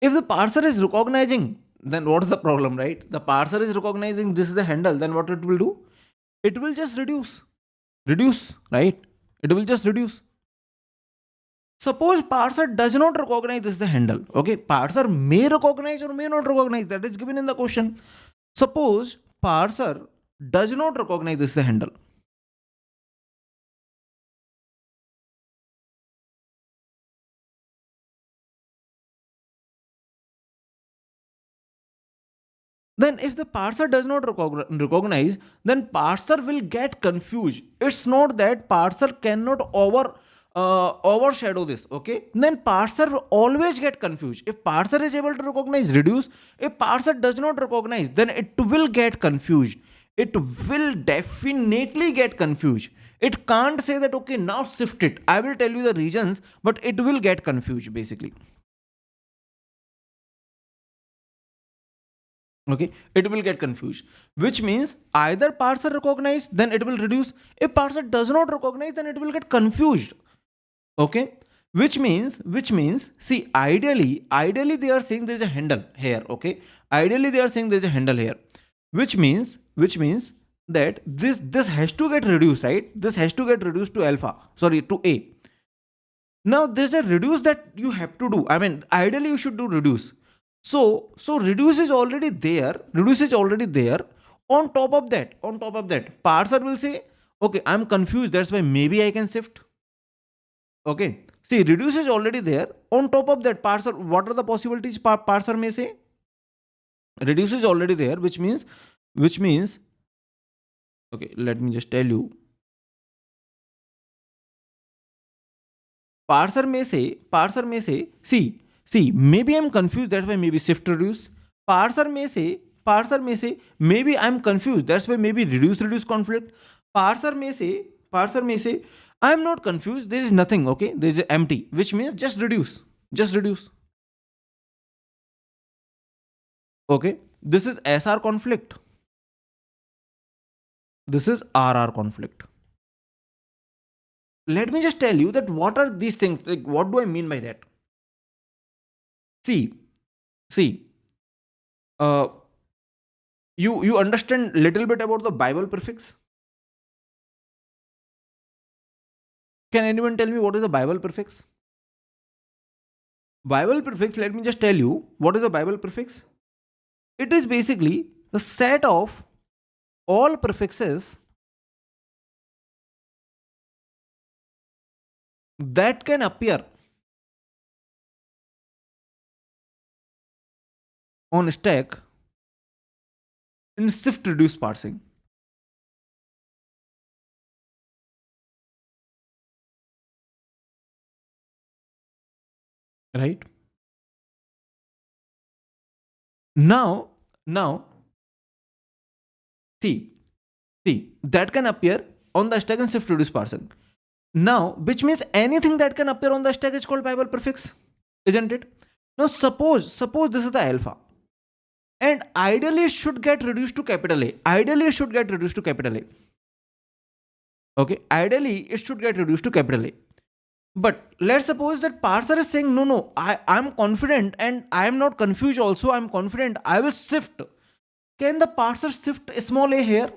If the parser is recognizing, then what is the problem, right? The parser is recognizing this is the handle, then what it will do? It will just reduce, right? It will just reduce. Suppose parser does not recognize this is the handle, okay? Parser may recognize or may not recognize, that is given in the question. Suppose parser does not recognize this is the handle. Then if the parser does not recognize, then parser will get confused. It's not that parser cannot overshadow this, okay? Then parser will always get confused. If parser is able to recognize reduce, if parser does not recognize, then it will get confused. It will definitely get confused. It can't say that, okay, now shift it. I will tell you the reasons, but it will get confused basically. Okay, it will get confused, which means either parser recognize, then it will reduce. If parser does not recognize, then it will get confused. Okay, which means, see, ideally they are saying there is a handle here. Okay, ideally they are saying there is a handle here, which means that this has to get reduced, right? This has to get reduced to alpha, sorry, to a. Now there's a reduce that you have to do. I mean, ideally you should do reduce. So reduce is already there. On top of that, parser will say, okay, I'm confused. That's why maybe I can shift. Okay. See, reduce is already there. On top of that, parser, what are the possibilities parser may say? Reduce is already there, which means, okay, let me just tell you. Parser may say, see, maybe I'm confused, that's why maybe shift reduce. Parser may say, maybe I'm confused, that's why maybe reduce conflict. Parser may say, I'm not confused, there is nothing, okay, there is empty, which means just reduce. Okay, this is SR conflict. This is RR conflict. Let me just tell you that what are these things, like what do I mean by that? See, you understand little bit about the Bible prefix? Can anyone tell me what is the Bible prefix? Bible prefix, let me just tell you what is the Bible prefix. It is basically the set of all prefixes that can appear on stack in shift reduce parsing. Right? Now, see, that can appear on the stack in shift reduce parsing. Now, which means anything that can appear on the stack is called Bible prefix, isn't it? Now, suppose this is the alpha. And ideally it should get reduced to capital A. Okay, ideally it should get reduced to capital A. But let's suppose that parser is saying, no, I'm confident and I am not confused also. I'm confident I will shift. Can the parser shift small a here?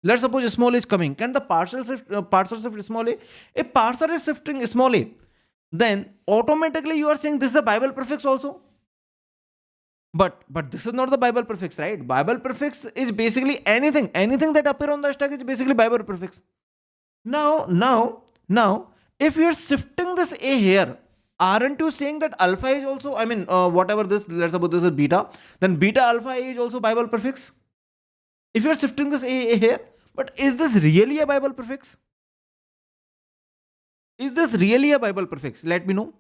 Let's suppose small a is coming. Can the parser shift small a? If parser is shifting small a, then automatically you are saying this is a Bible prefix also. But this is not the Bible prefix, right? Bible prefix is basically anything that appear on the stack is basically Bible prefix. Now, if you are shifting this a here, aren't you saying that alpha is also, I mean, whatever this, let's suppose this is beta, then beta alpha is also Bible prefix? If you are shifting this a here, but is this really a Bible prefix? Is this really a Bible prefix? Let me know.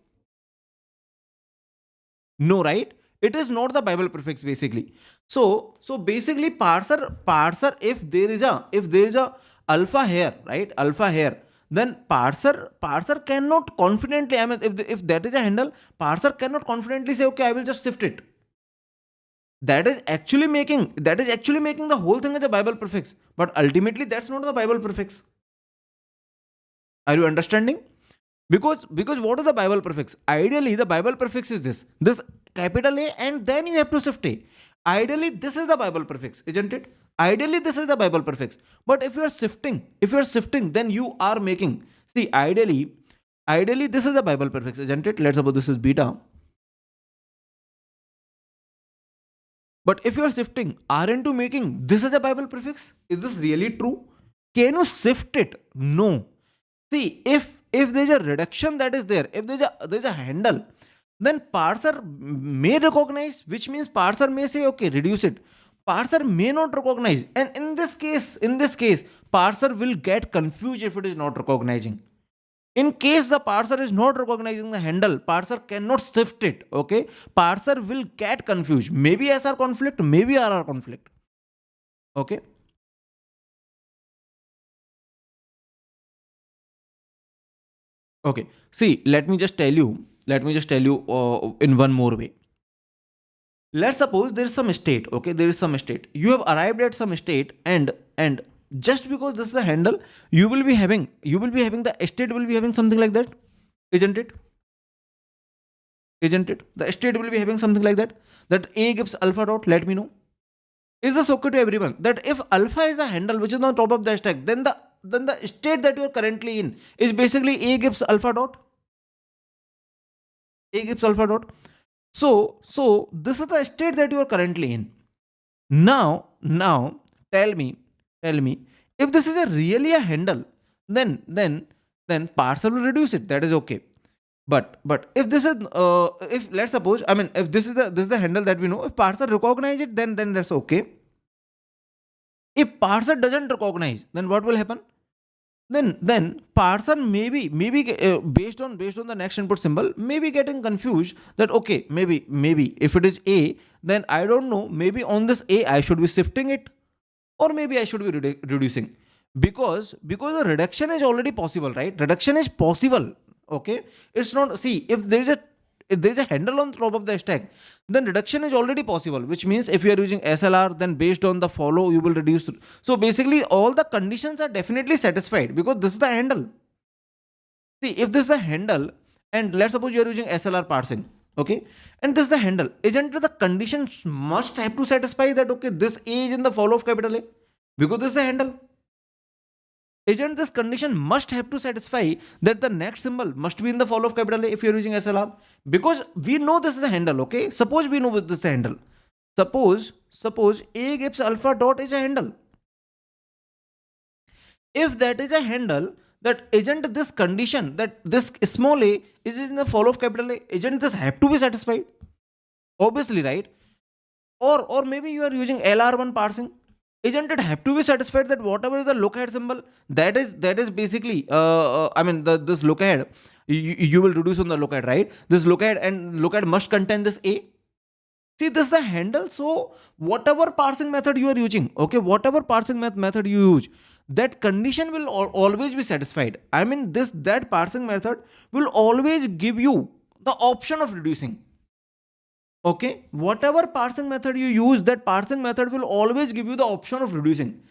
No, right? It is not the Bible prefix basically. So basically parser, if there is a alpha here, right? Alpha here, then parser cannot confidently, I mean, if that is a handle, parser cannot confidently say, okay, I will just shift it. That is actually making the whole thing as a Bible prefix. But ultimately, that's not the Bible prefix. Are you understanding? Because what is the Bible prefix? Ideally, the Bible prefix is this capital A, and then you have to shift A. Ideally, this is the Bible prefix, isn't it? Ideally, this is the Bible prefix. But if you are shifting, then you are making. See, ideally, this is the Bible prefix, isn't it? Let's suppose this is beta. But if you are shifting, aren't you making this is a Bible prefix? Is this really true? Can you shift it? No. See, if there's a reduction that is there, if there's a handle, then parser may recognize, which means parser may say, okay, reduce it. Parser may not recognize, and in this case, parser will get confused if it is not recognizing. In case the parser is not recognizing the handle, parser cannot shift it. Okay, parser will get confused. Maybe SR conflict, maybe RR conflict. Okay. Okay. See, let me just tell you in one more way. Let's suppose there is some state. Okay, there is some state. You have arrived at some state, and just because this is a handle, you will be having the state will be having something like that, isn't it? Isn't it? The state will be having something like that. That A gives alpha dot. Let me know. Is this okay to everyone? That if alpha is a handle which is on top of the stack, then the state that you are currently in is basically A gives alpha dot. A gives alpha dot. So this is the state that you are currently in. Now tell me, if this is really a handle, then parser will reduce it. That is okay. But if this is if let's suppose, I mean, if this is the handle that we know, if parser recognize it, then that's okay. If parser doesn't recognize, then what will happen? Then parser maybe based on the next input symbol, maybe getting confused that okay, maybe if it is A, then I don't know, maybe on this A I should be shifting it, or maybe I should be reducing, because the reduction is already possible, right? Reduction is possible. Okay, it's not, see, if there's a handle on top of the stack, then reduction is already possible, which means if you are using SLR, then based on the follow you will reduce. So basically all the conditions are definitely satisfied because this is the handle. See, if this is the handle, and let's suppose you are using SLR parsing, okay, and this is the handle, isn't the conditions must have to satisfy that okay, this A is in the follow of capital A, because this is the handle? Isn't this condition must have to satisfy that the next symbol must be in the follow of capital A if you're using SLR? Because we know this is a handle, okay? Suppose we know this is a handle. Suppose A gives alpha dot is a handle. If that is a handle, that isn't this condition that this small a is in the follow of capital A, isn't this have to be satisfied? Obviously, right? Or maybe you are using LR1 parsing. Isn't it have to be satisfied that whatever is the look ahead symbol, that is basically I mean this look ahead, you will reduce on the look ahead, right? This look ahead and look ahead must contain this A. See, this is the handle. So whatever parsing method you are using, okay, whatever parsing method you use, that condition will always be satisfied. I mean that parsing method will always give you the option of reducing. Okay, whatever parsing method you use, that parsing method will always give you the option of reducing.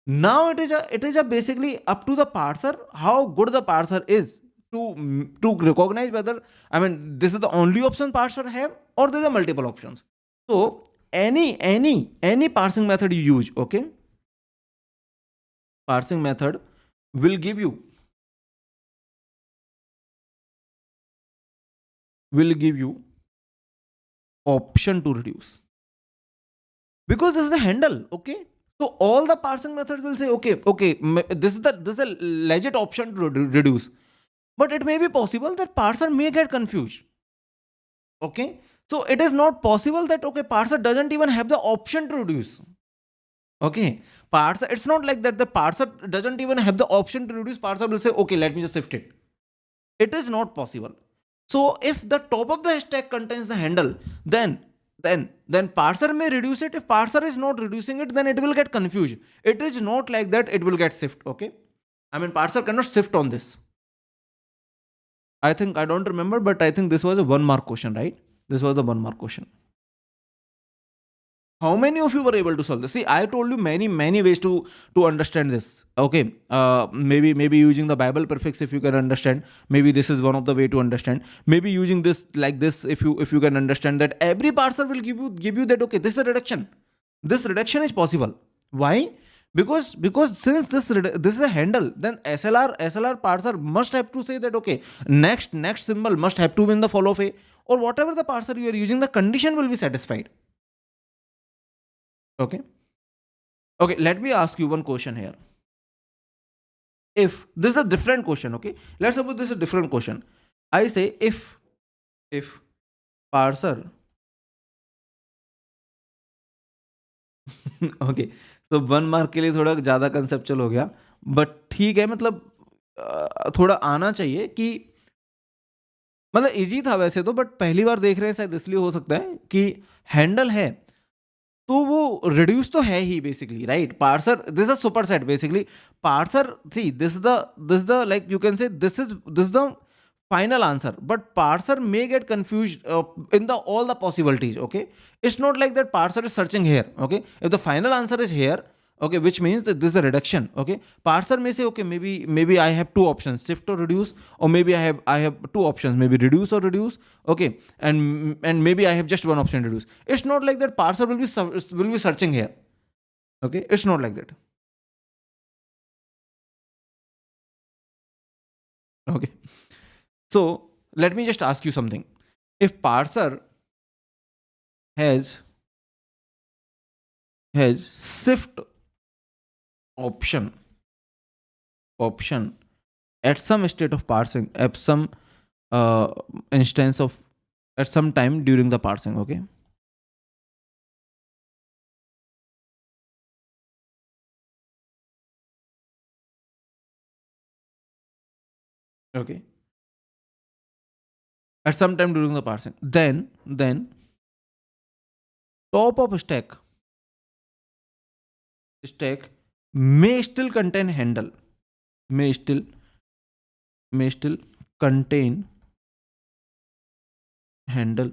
Now it is a basically up to the parser how good the parser is to recognize whether, I mean, this is the only option parser have or there are multiple options. So any parsing method you use, okay, parsing method will give you option to reduce, because this is the handle. Okay, so all the parsing methods will say okay, this is a legit option to reduce, but it may be possible that parser may get confused. Okay, so it is not possible that okay, parser doesn't even have the option to reduce. Okay, parser, it's not like that the parser doesn't even have the option to reduce. Parser will say okay, let me just shift it. It is not possible. So if the top of the stack contains the handle, then parser may reduce it. If parser is not reducing it, then it will get confused. It is not like that it will get shift. Okay, I mean parser cannot shift on this. I think, I don't remember, but I think this was a 1 mark question, right? This was the 1 mark question. How many of you were able to solve this? See, I told you many ways to understand this. Okay, maybe using the Bible prefix, if you can understand, maybe this is one of the way to understand. Maybe using this like this, if you can understand that every parser will give you that okay, this is a reduction. This reduction is possible. Why? Because since this is a handle, then SLR parser must have to say that okay, next symbol must have to be in the follow of a, or whatever the parser you are using, the condition will be satisfied. Okay, let me ask you one question here. If this is a different question, okay, let's suppose this is a different question. I say if parser okay, तो 1 mark के लिए थोड़ा ज़्यादा conceptual हो गया, but ठीक है, मतलब थोड़ा आना चाहिए कि मतलब इजी था वैसे तो, बट पहली बार देख रहे हैं शायद इसलिए हो सकता है कि हैंडल है तो वो रिड्यूस तो है ही basically, right? Parser, this is superset basically. Parser, see this the like you can say this is the final answer, but parser may get confused in the all the possibilities. Okay, it's not like that parser is searching here. Okay, if the final answer is here, okay, which means that this is the reduction. Okay, parser may say okay, maybe I have two options, shift or reduce, or maybe I have two options, maybe reduce or reduce. Okay, and maybe I have just one option, reduce. It's not like that parser will be searching here. Okay, it's not like that. Okay, so let me just ask you something. If parser has shift option at some state of parsing, at some instance of, at some time during the parsing. Okay, okay, at some time during the parsing, then top of stack may still contain handle, may still contain handle.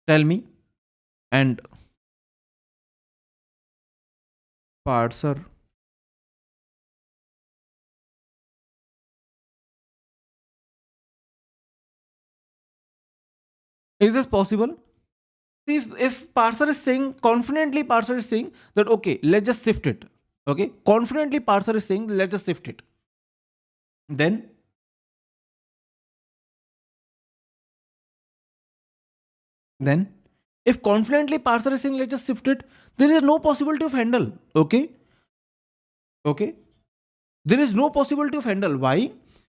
Tell me. And parser is this possible? If parser is saying confidently, parser is saying that okay, let's just shift it. Okay, confidently parser is saying let's just shift it, then if confidently parser is saying let's just shift it, there is no possibility of handle. Okay, there is no possibility of handle. Why?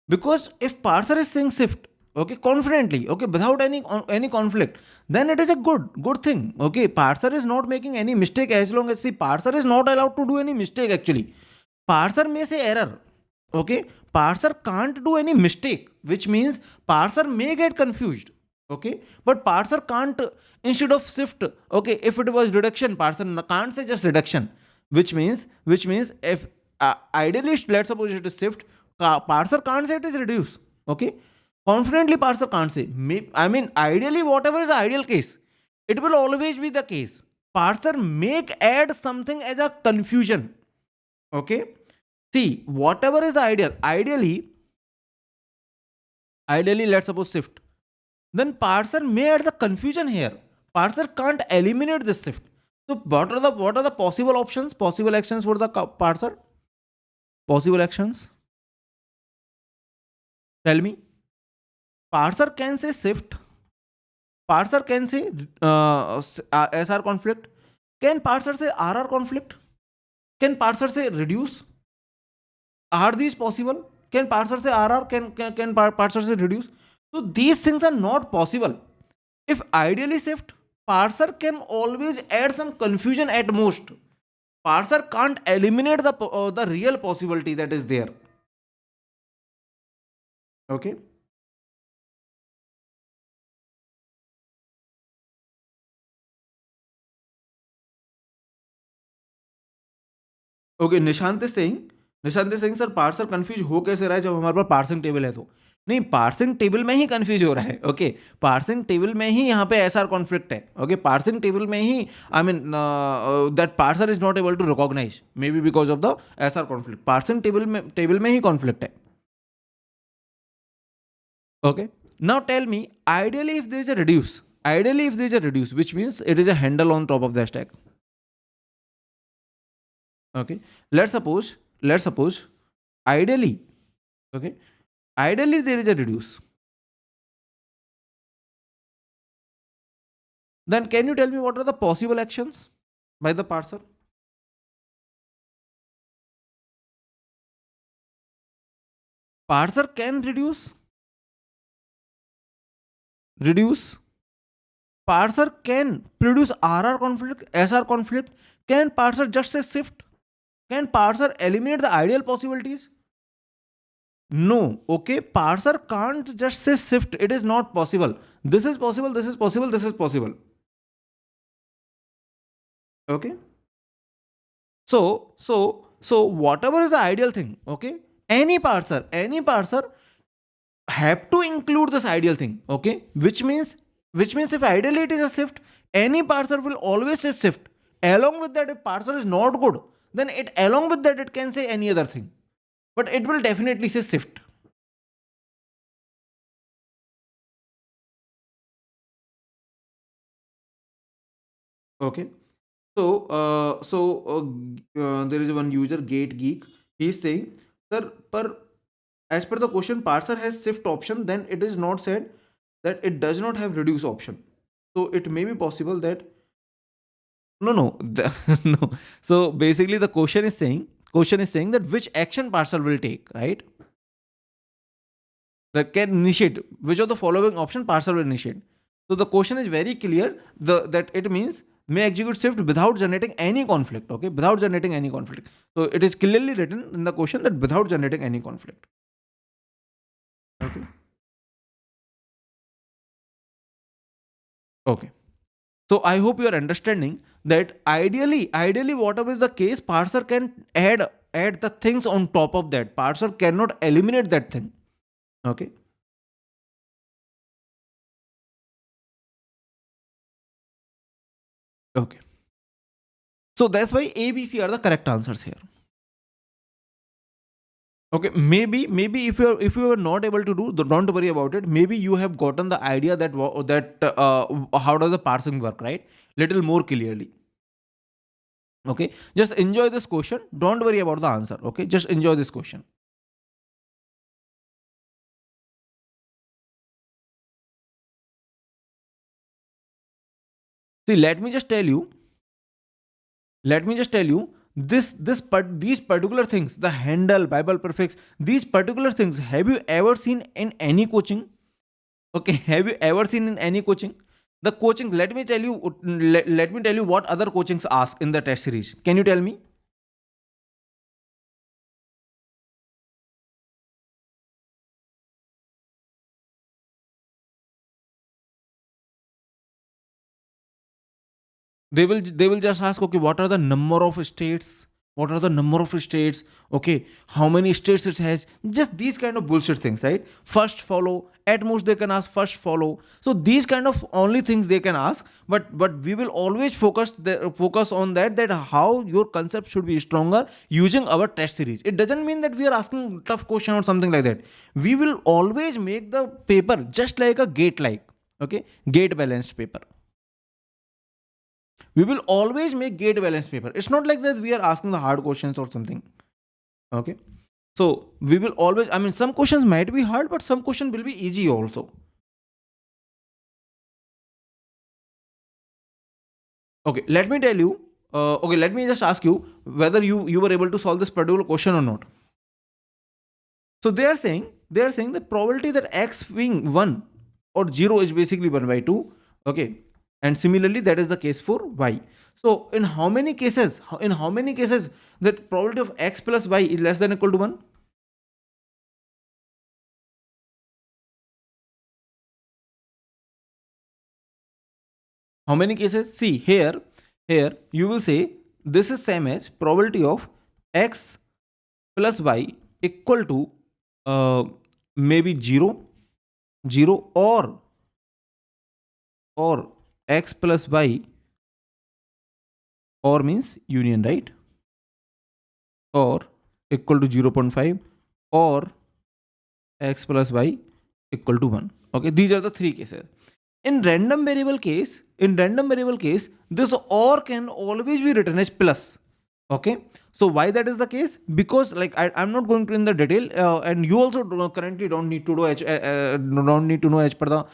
Because if parser is saying shift, okay, confidently, okay, without any conflict, then it is a good thing. Okay, parser is not making any mistake, as long as, see, parser is not allowed to do any mistake. Actually, parser may say error. Okay, parser can't do any mistake, which means parser may get confused. Okay, but parser can't, instead of shift, okay, if it was reduction, parser can't say just reduction, which means if ideally, let's suppose it is shift, parser can't say it is reduce. Okay, confidently parser can't say. I mean, ideally, whatever is the ideal case, it will always be the case. Parser may add something as a confusion. Okay, see, whatever is the ideal, ideally, let's suppose shift, then parser may add the confusion here. Parser can't eliminate this shift. So what are the possible options, possible actions for the parser? Possible actions. Tell me. Parser can say shift. Parser can say SR conflict. Can parser say RR conflict? Can parser say reduce? Are these possible? Can parser say RR? Can parser say reduce? So these things are not possible. If ideally shift, parser can always add some confusion at most. Parser can't eliminate the real possibility that is there. Okay. Okay Nishant is saying sir parser confuse हो कैसे रहा है जब हमारे पास parsing table है तो नहीं parsing table में ही कंफ्यूज हो रहा है ओके पार्सिंग टेबल में ही यहाँ पे एसआर कॉन्फ्लिक्ट है ओके पार्सिंग टेबल में ही I mean that parser is not able to recognise maybe because of the SR conflict parsing table में ही कॉन्फ्लिक्ट है okay now tell me ideally if there is a reduce which means it is a handle on top of the stack. Okay, let's suppose ideally, okay, ideally there is a reduce. Then can you tell me what are the possible actions by the parser? Parser can reduce. Parser can produce RR conflict, SR conflict. Can parser just say shift? Can parser eliminate the ideal possibilities? No. Okay, parser can't just say shift. It is not possible. This is possible, this is possible, this is possible. Okay. So whatever is the ideal thing, okay, any parser have to include this ideal thing, okay, which means if ideally it is a shift, any parser will always say shift. Along with that, if parser is not good, then it along with that it can say any other thing, but it will definitely say shift. Okay. There is one user gate geek. He is saying, sir, as per the question, parser has shift option. Then it is not said that it does not have reduce option. So it may be possible that no no. So basically, the question is saying that which action parser will take, right? That can initiate which of the following option parser will initiate. So the question is very clear. That it means may execute shift without generating any conflict. Okay, without generating any conflict. So it is clearly written in the question that without generating any conflict. Okay. Okay. So I hope you are understanding that ideally, whatever is the case, parser can add the things on top of that. Parser cannot eliminate that thing. Okay. Okay. So that's why A, B, C are the correct answers here. Okay, maybe if you are not able to do, don't worry about it. Maybe you have gotten the idea that how does the parsing work, right? Little more clearly. Okay, just enjoy this question. Don't worry about the answer. Okay, just enjoy this question. See, let me just tell you. These particular things, the handle, Bible prefix, these particular things, have you ever seen in any coaching? Okay, have you ever seen in any coaching? The coaching, let me tell you, let me tell you what other coachings ask in the test series. Can you tell me? They will just ask, okay, what are the number of states? What are the number of states? Okay, how many states it has? Just these kind of bullshit things, right? First follow. At most they can ask first follow. So these kind of only things they can ask. But we will always focus on that how your concept should be stronger using our test series. It doesn't mean that we are asking tough question or something like that. We will always make the paper just like a gate balanced paper. We will always make gate balance paper. It's not like that we are asking the hard questions or something. Okay. So we will always, I mean, some questions might be hard, but some question will be easy also. Okay, let me tell you. Okay, let me just ask you whether you were able to solve this particular question or not. So they are saying the probability that x being 1 or 0 is basically 1 by 2. Okay, and similarly that is the case for y. So in how many cases? In how many cases that probability of x plus y is less than or equal to 1? How many cases? See here you will say this is same as probability of x plus y equal to maybe 0 or x plus y or means union, right? Or equal to 0.5 or x plus y equal to 1. Okay, these are the three cases. In random variable case, this or can always be written as plus. Okay, so why that is the case? Because like I'm not going to in the detail, and you also currently don't need to do don't need to know as per the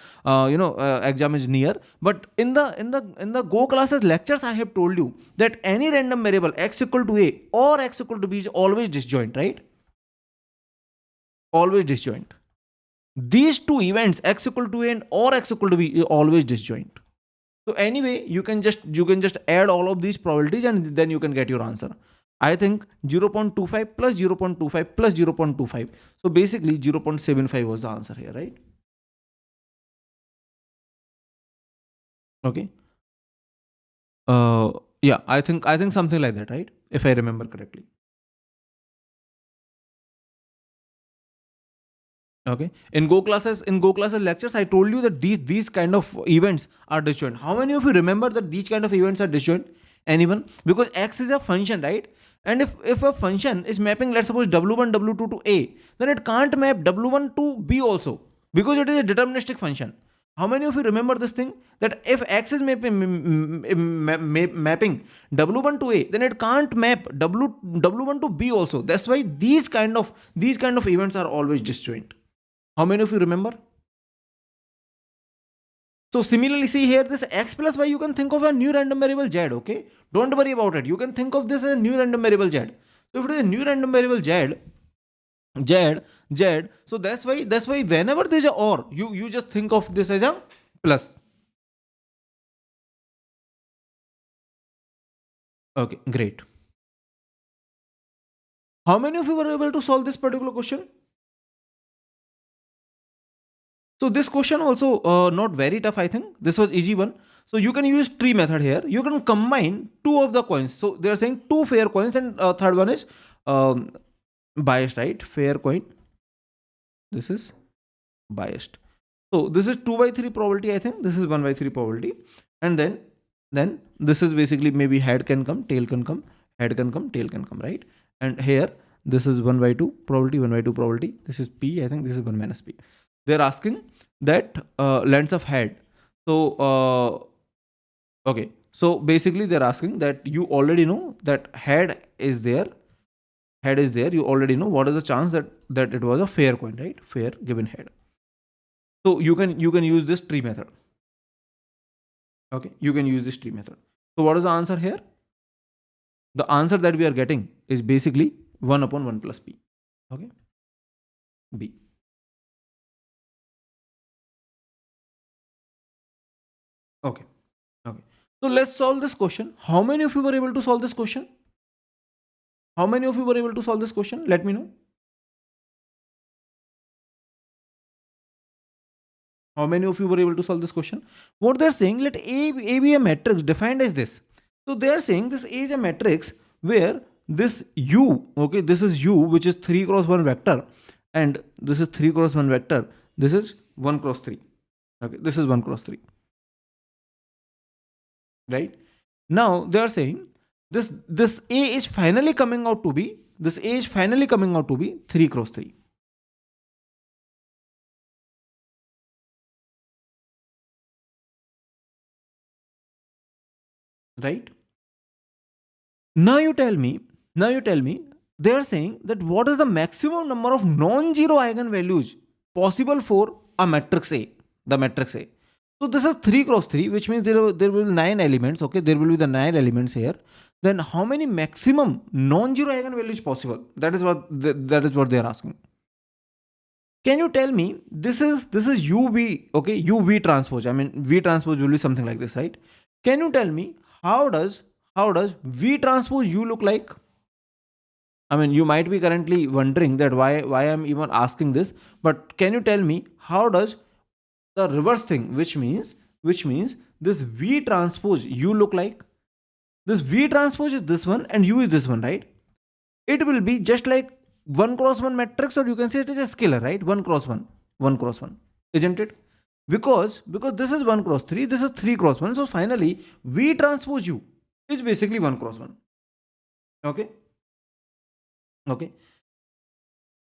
exam is near. But in the go classes lectures, I have told you that any random variable x equal to a or x equal to b is always disjoint, right? Always disjoint. These two events x equal to a and or x equal to b is always disjoint. So anyway, you can just add all of these probabilities and then you can get your answer. I think 0.25 plus 0.25 plus 0.25. So basically 0.75 was the answer here, right? Okay. Yeah, I think something like that, right? If I remember correctly. Okay. In go classes lectures, I told you that these kind of events are disjoint. How many of you remember that these kind of events are disjoint? Anyone? Because x is a function, right? And if a function is mapping, let's suppose w1 w2 to a, then it can't map w1 to b also, because it is a deterministic function. How many of you remember this thing, that if x is mapping w1 to a, then it can't map w1 to b also. That's why these kind of events are always disjoint. How many of you remember? So similarly, see here, this x plus y, you can think of a new random variable z. Okay, don't worry about it. You can think of this as a new random variable z. So if it is a new random variable z. So that's why whenever there's a or, you just think of this as a plus. Okay, great. How many of you were able to solve this particular question? So this question also not very tough, I think. This was easy one. So you can use tree method here. You can combine two of the coins. So they are saying two fair coins, and third one is biased, right? Fair coin. This is biased. So this is 2 by 3 probability, I think. This is 1 by 3 probability. And then this is basically maybe head can come, tail can come, head can come, tail can come, right? And here this is 1 by 2 probability, 1 by 2 probability. This is P, I think this is 1 minus P. They're asking that lengths of head. So okay, so basically they're asking that you already know that head is there. Head is there. You already know what is the chance that it was a fair coin, right? Fair given head. So you can use this tree method. Okay, you can use this tree method. So what is the answer here? The answer that we are getting is basically 1 upon 1 plus p. Okay, b. Okay. Okay. So let's solve this question. How many of you were able to solve this question? How many of you were able to solve this question? Let me know. How many of you were able to solve this question? What they're saying, let A be a matrix defined as this. So they are saying this A is a matrix where this U, okay, this is U, which is 3 cross 1 vector, and this is 3 cross 1 vector. This is 1 cross 3. Okay, this is 1 cross 3. Right? Now they are saying this A is finally coming out to be, this A is finally coming out to be 3 cross 3. right? Now you tell me, they are saying that what is the maximum number of non-zero eigenvalues possible for a matrix A, the matrix A. So this is 3 cross 3, which means there will be 9 elements. Okay, there will be the 9 elements here. Then how many maximum non-zero eigenvalues possible? That is what that is what they are asking. Can you tell me, this is UV, okay, UV transpose. I mean, V transpose will be something like this, right? Can you tell me how does V transpose U look like? I mean, you might be currently wondering that why I'm even asking this, but can you tell me how does the reverse thing, which means this V transpose U look like? This V transpose is this one and U is this one, right? It will be just like 1 cross 1 matrix, or you can say it is a scalar, right? 1 cross 1, 1 cross 1, isn't it? Because this is 1 cross 3, this is 3 cross 1. So finally, V transpose U is basically 1 cross 1. Okay. Okay.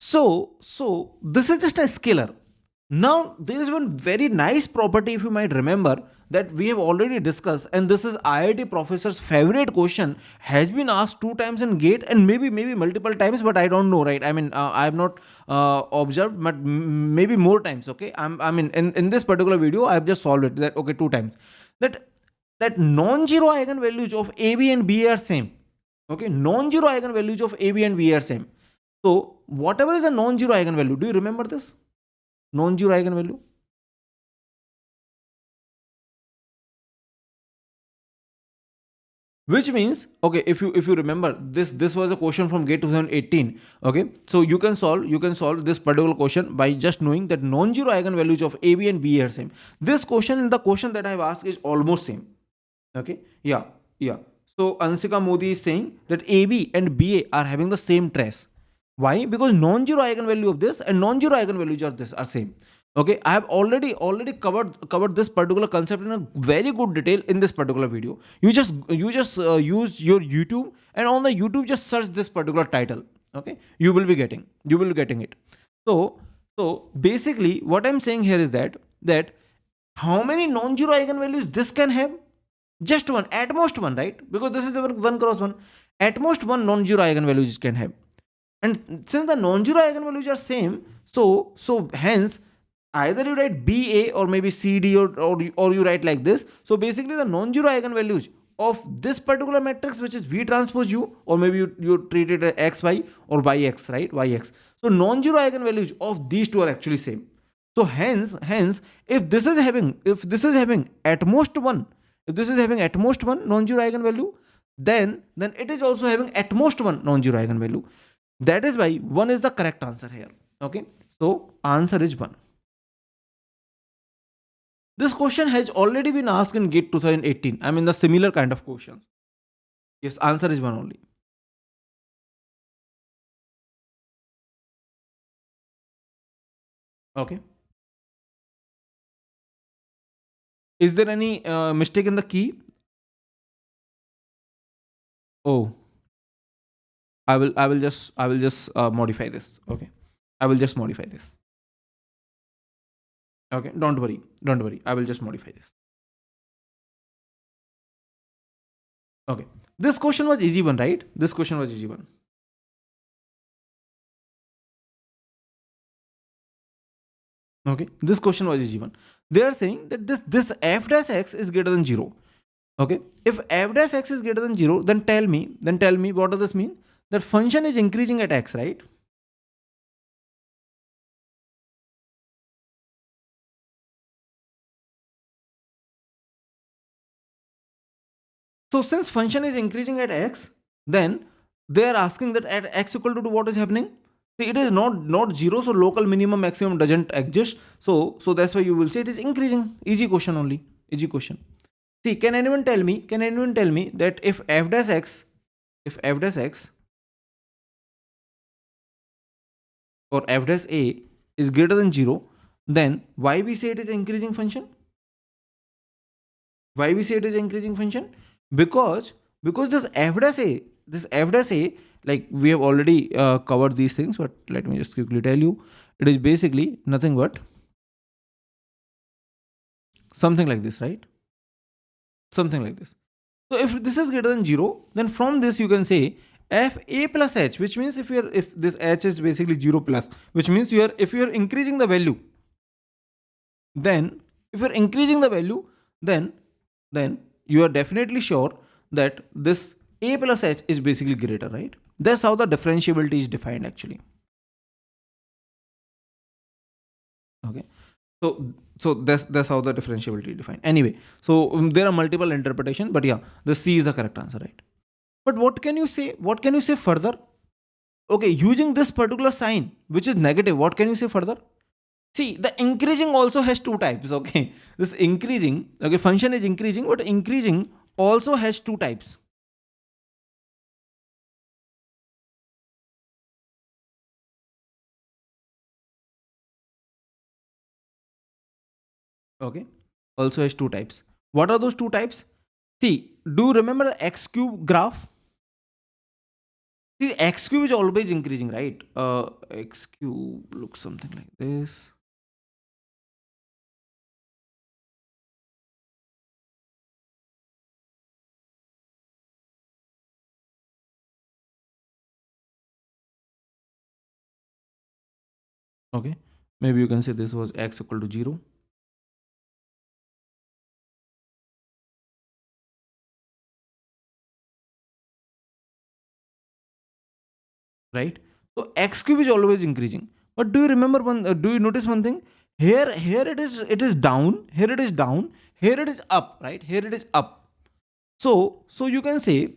So this is just a scalar. Now there is one very nice property, if you might remember, that we have already discussed, and this is IIT professor's favorite question, has been asked 2 times in GATE and maybe multiple times, but I don't know, right? I mean, I have not observed, but maybe more times. Okay, I mean, in this particular video, I have just solved it. That okay, 2 times. That non-zero eigenvalues of AB and BA are same. Okay, non-zero eigenvalues of AB and BA are same. So whatever is a non-zero eigenvalue, do you remember this? Non-zero eigenvalue. Which means, okay, if you remember, this was a question from GATE 2018. Okay, so you can solve this particular question by just knowing that non-zero eigenvalues of AB and BA are same. This question in the question that I have asked is almost same. Okay, yeah. So Ansika Modi is saying that AB and BA are having the same trace. Why? Because non-zero eigenvalue of this and non-zero eigenvalues of this are same. Okay, I have already covered this particular concept in a very good detail in this particular video. You just use your YouTube, and on the YouTube just search this particular title. Okay, you will be getting it. So basically what I'm saying here is that how many non-zero eigenvalues this can have? Just one, at most one, right? Because this is the 1 cross 1. At most one non-zero eigenvalues can have. And since the non-zero eigenvalues are same, so hence either you write BA or maybe CD, or you write like this. So basically the non-zero eigenvalues of this particular matrix, which is V transpose U, or maybe you treat it as XY or YX, right? YX. So non-zero eigenvalues of these two are actually same. So hence if this is having at most one, non-zero eigenvalue, then it is also having at most one non-zero eigenvalue. That is why 1 is the correct answer here. Okay, so answer is 1. This question has already been asked in GATE 2018. I mean, the similar kind of questions. Yes, answer is 1 only. Okay. Is there any mistake in the key? Oh, I will just modify this. Okay, I will just modify this. Okay, don't worry. I will just modify this. Okay, this question was easy one, right? This question was easy one. Okay, this question was easy one. They are saying that this f dash x is greater than 0. Okay, if f dash x is greater than 0, then tell me what does this mean? That function is increasing at x, right? So since function is increasing at x, then they are asking that at x equal to what is happening? See, it is not 0, so local minimum maximum doesn't exist. So that's why you will say it is increasing. Easy question only. Easy question. See, can anyone tell me that if f dash x or f dash a is greater than 0, then why we say it is increasing function? Why we say it is increasing function? Because this f dash a, like we have already covered these things, but let me just quickly tell you, it is basically nothing but something like this, right? Something like this. So if this is greater than 0, then from this you can say f a plus h, which means if this h is basically 0 plus, which means if you are increasing the value, then if you're increasing the value, then you are definitely sure that this a plus h is basically greater, right? That's how the differentiability is defined actually. Okay, so that's how the differentiability is defined. Anyway, so there are multiple interpretations, but yeah, the C is the correct answer, right? But what can you say? What can you say further? Okay, using this particular sign, which is negative, what can you say further? See, the increasing also has two types. Okay, this increasing, okay, function is increasing, but increasing also has two types. Okay, also has two types. What are those two types? See, do you remember the x cube graph? See, x cube is always increasing, right? X cube looks something like this. Okay, maybe you can say this was x equal to 0. Right? So x cube is always increasing. But do you remember one? Do you notice one thing? Here it is down. Here it is down. Here it is up. Right? Here it is up. So you can say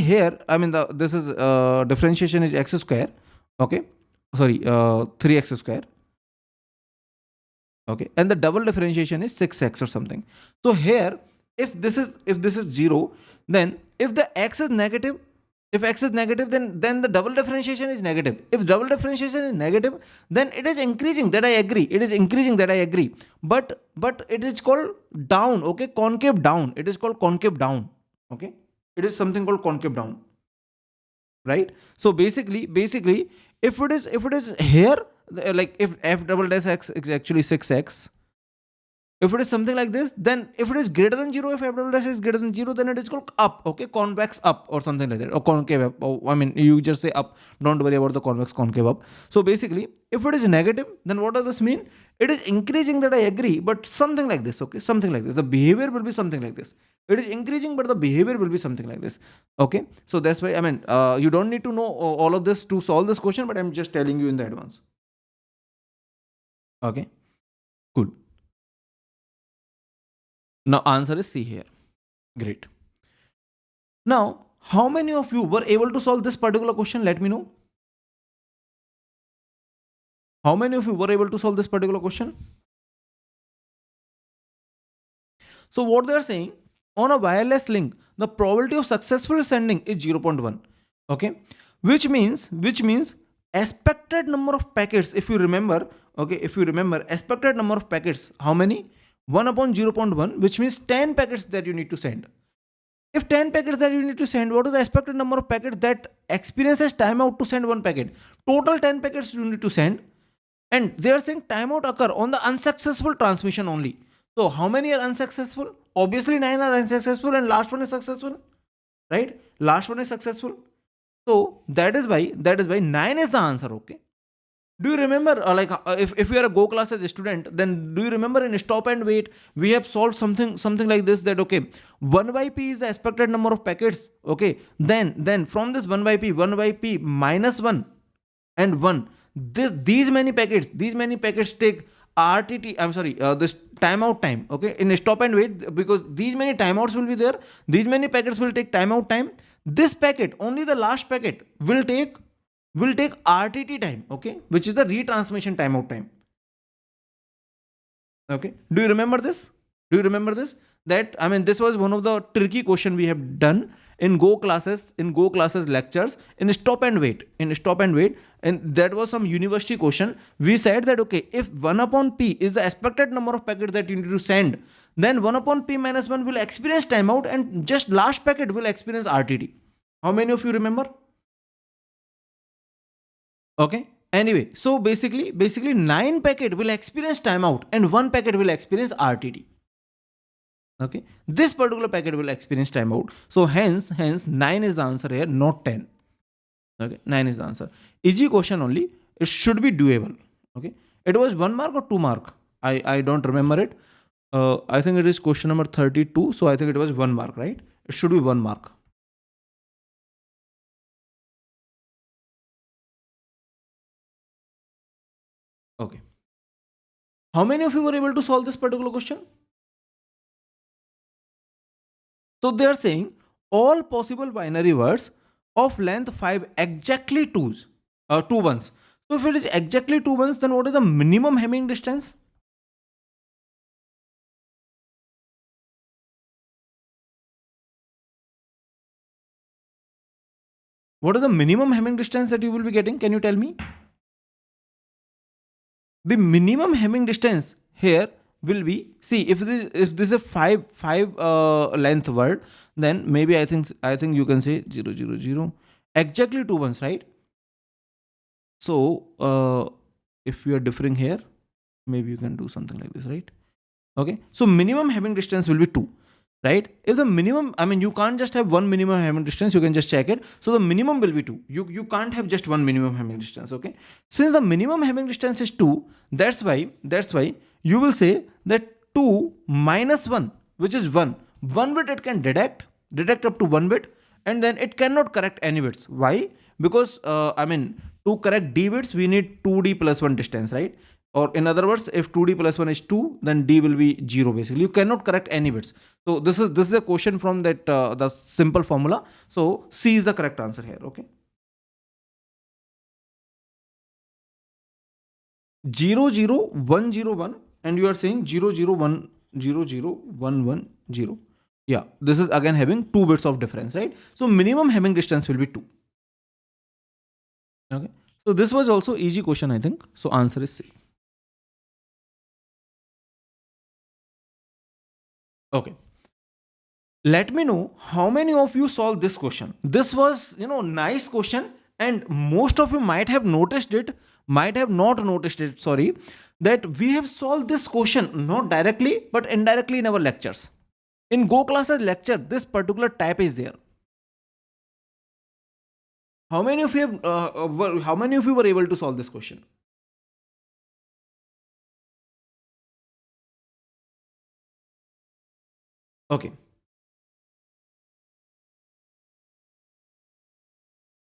here. I mean this is differentiation is x square. Okay, sorry, 3x square. Okay, and the double differentiation is 6x or something. So here, if this is 0, then if the x is negative, if x is negative, then the double differentiation is negative. If double differentiation is negative, then it is increasing, that I agree, it is increasing, that I agree, but it is called down. Okay, concave down, it is called concave down. Okay, it is something called concave down, right? So basically if it is here, like if f double dash x is actually 6x, if it is something like this, then if it is greater than 0, if f double dash is greater than 0, then it is called up. Okay, convex up or something like that, or concave up. I mean, you just say up, don't worry about the convex concave up. So basically, if it is negative, then what does this mean? It is increasing, that I agree, but something like this. Okay, something like this, the behavior will be something like this. It is increasing, but the behavior will be something like this. Okay, so that's why, I mean, you don't need to know all of this to solve this question, but I'm just telling you in the advance. Okay, cool. Now answer is C here. Great. Now, how many of you were able to solve this particular question? Let me know. How many of you were able to solve this particular question? So what they are saying, on a wireless link, the probability of successful sending is 0.1. Okay, which means expected number of packets. If you remember, okay, if you remember expected number of packets, how many? 1 upon 0.1, which means 10 packets that you need to send. If 10 packets that you need to send, what is the expected number of packets that experiences timeout to send one packet? Total 10 packets you need to send, and they are saying timeout occur on the unsuccessful transmission only. So how many are unsuccessful? Obviously 9 are unsuccessful and last one is successful, right? Last one is successful. So that is why 9 is the answer. Okay. Do you remember if you are a goclasses student, then do you remember in stop and wait we have solved something like this, that okay, 1 by p is the expected number of packets. Okay, then from this 1 by p minus 1 and 1, these many packets take RTT, I'm sorry, this timeout time. Okay, in stop and wait, because these many timeouts will be there, these many packets will take timeout time. This packet, only the last packet will take RTT time. Okay, which is the retransmission timeout time. Okay, do you remember this? That, I mean, this was one of the tricky question we have done in goclasses lectures, in stop and wait, and that was some university question. We said that okay, if 1 upon p is the expected number of packets that you need to send, then 1 upon p minus 1 will experience timeout, and just last packet will experience RTT. How many of you remember? Okay, anyway, so basically 9 packet will experience timeout and 1 packet will experience RTT. Okay, this particular packet will experience timeout. So hence 9 is the answer here, not 10. Okay, 9 is the answer. Easy question only. It should be doable. Okay, it was 1 mark or 2 mark. I don't remember it. I think it is question number 32. So I think it was 1 mark, right? It should be 1 mark. Okay. How many of you were able to solve this particular question? So they are saying all possible binary words of length 5 exactly two ones. So if it is exactly 2 ones, then what is the minimum Hamming distance? What is the minimum Hamming distance that you will be getting? Can you tell me? The minimum Hamming distance here will be, see, if this is a five length word, then maybe I think you can say 0 0 0 exactly 2 ones, right? So if we are differing here, maybe you can do something like this, right? Okay, so minimum Hamming distance will be 2, right? If the minimum, I mean, you can't just have one minimum Hamming distance, you can just check it. So the minimum will be 2. You can't have just one minimum Hamming distance. Okay, since the minimum Hamming distance is 2, that's why you will say that 2 minus 1, which is 1 bit, it can detect up to 1 bit, and then it cannot correct any bits. Why? Because I mean, to correct d bits we need 2d plus 1 distance, right? Or in other words, if 2d plus 1 is 2, then d will be 0 basically. You cannot correct any bits. So this is a question from that the simple formula. So C is the correct answer here. Okay. 0 0 1 0 1, and you are saying 0 0 1 0 0 1 1 0. Yeah, this is again having 2 bits of difference, right? So minimum Hamming distance will be 2. Okay. So this was also easy question, I think. So answer is C. Okay. Let me know how many of you solved this question. This was, nice question, and most of you might have noticed it, might have not noticed it, sorry, that we have solved this question not directly but indirectly in our lectures. In Go classes lecture, this particular type is there. How many of you how many of you were able to solve this question? Okay.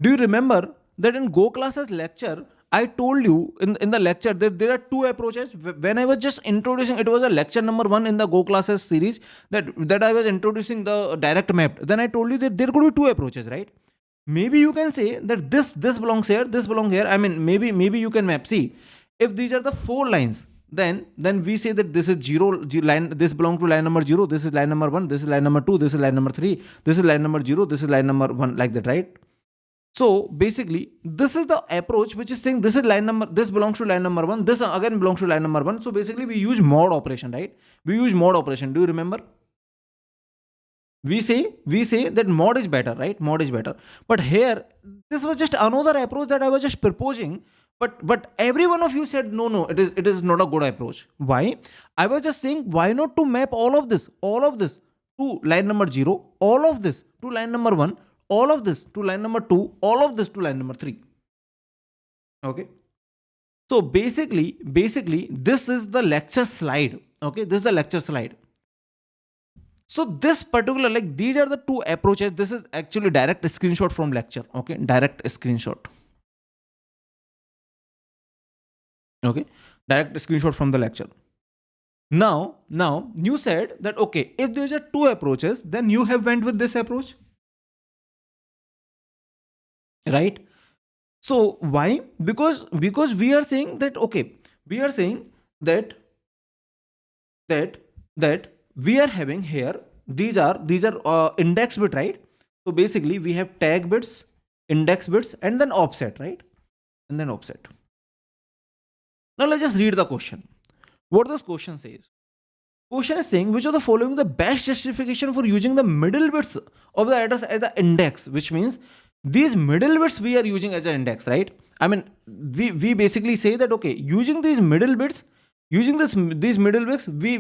Do you remember that in Go classes lecture, I told you in the lecture that there are two approaches. When I was just introducing, it was a lecture number 1 in the Go classes series that I was introducing the direct mapped. Then I told you that there could be two approaches, right? Maybe you can say that this belongs here, this belongs here. I mean, maybe you can map. See, if these are the 4 lines, then we say that this is line, this belongs to line number 0, this is line number 1, this is line number 2, this is line number 3, this is line number 0, this is line number 1, like that, right? So basically, this is the approach which is saying this is line number, this belongs to line number 1, this again belongs to line number 1. So basically, we use mod operation, right? We use mod operation. Do you remember? We say that mod is better, right? Mod is better. But here, this was just another approach that I was just proposing. But every one of you said no, it is not a good approach. Why? I was just saying, why not to map all of this to line number 0, all of this to line number 1, all of this to line number 2, all of this to line number 3. Okay. So basically, this is the lecture slide. Okay, this is the lecture slide. So this particular, like, these are the two approaches. This is actually direct screenshot from lecture. Okay, direct screenshot. Okay, direct screenshot from the lecture. Now you said that, okay, if there's a two approaches, then you have went with this approach, right? So why? Because we are saying that, okay, we are saying that we are having here, these are index bit, right? So basically we have tag bits, index bits, and then offset, right? And then offset. Now let's just read the question. What this question says? Question is saying, which of the following the best justification for using the middle bits of the address as the index, which means these middle bits we are using as an index, right? I mean, we basically say that, okay, using these middle bits, Using these middle bits, we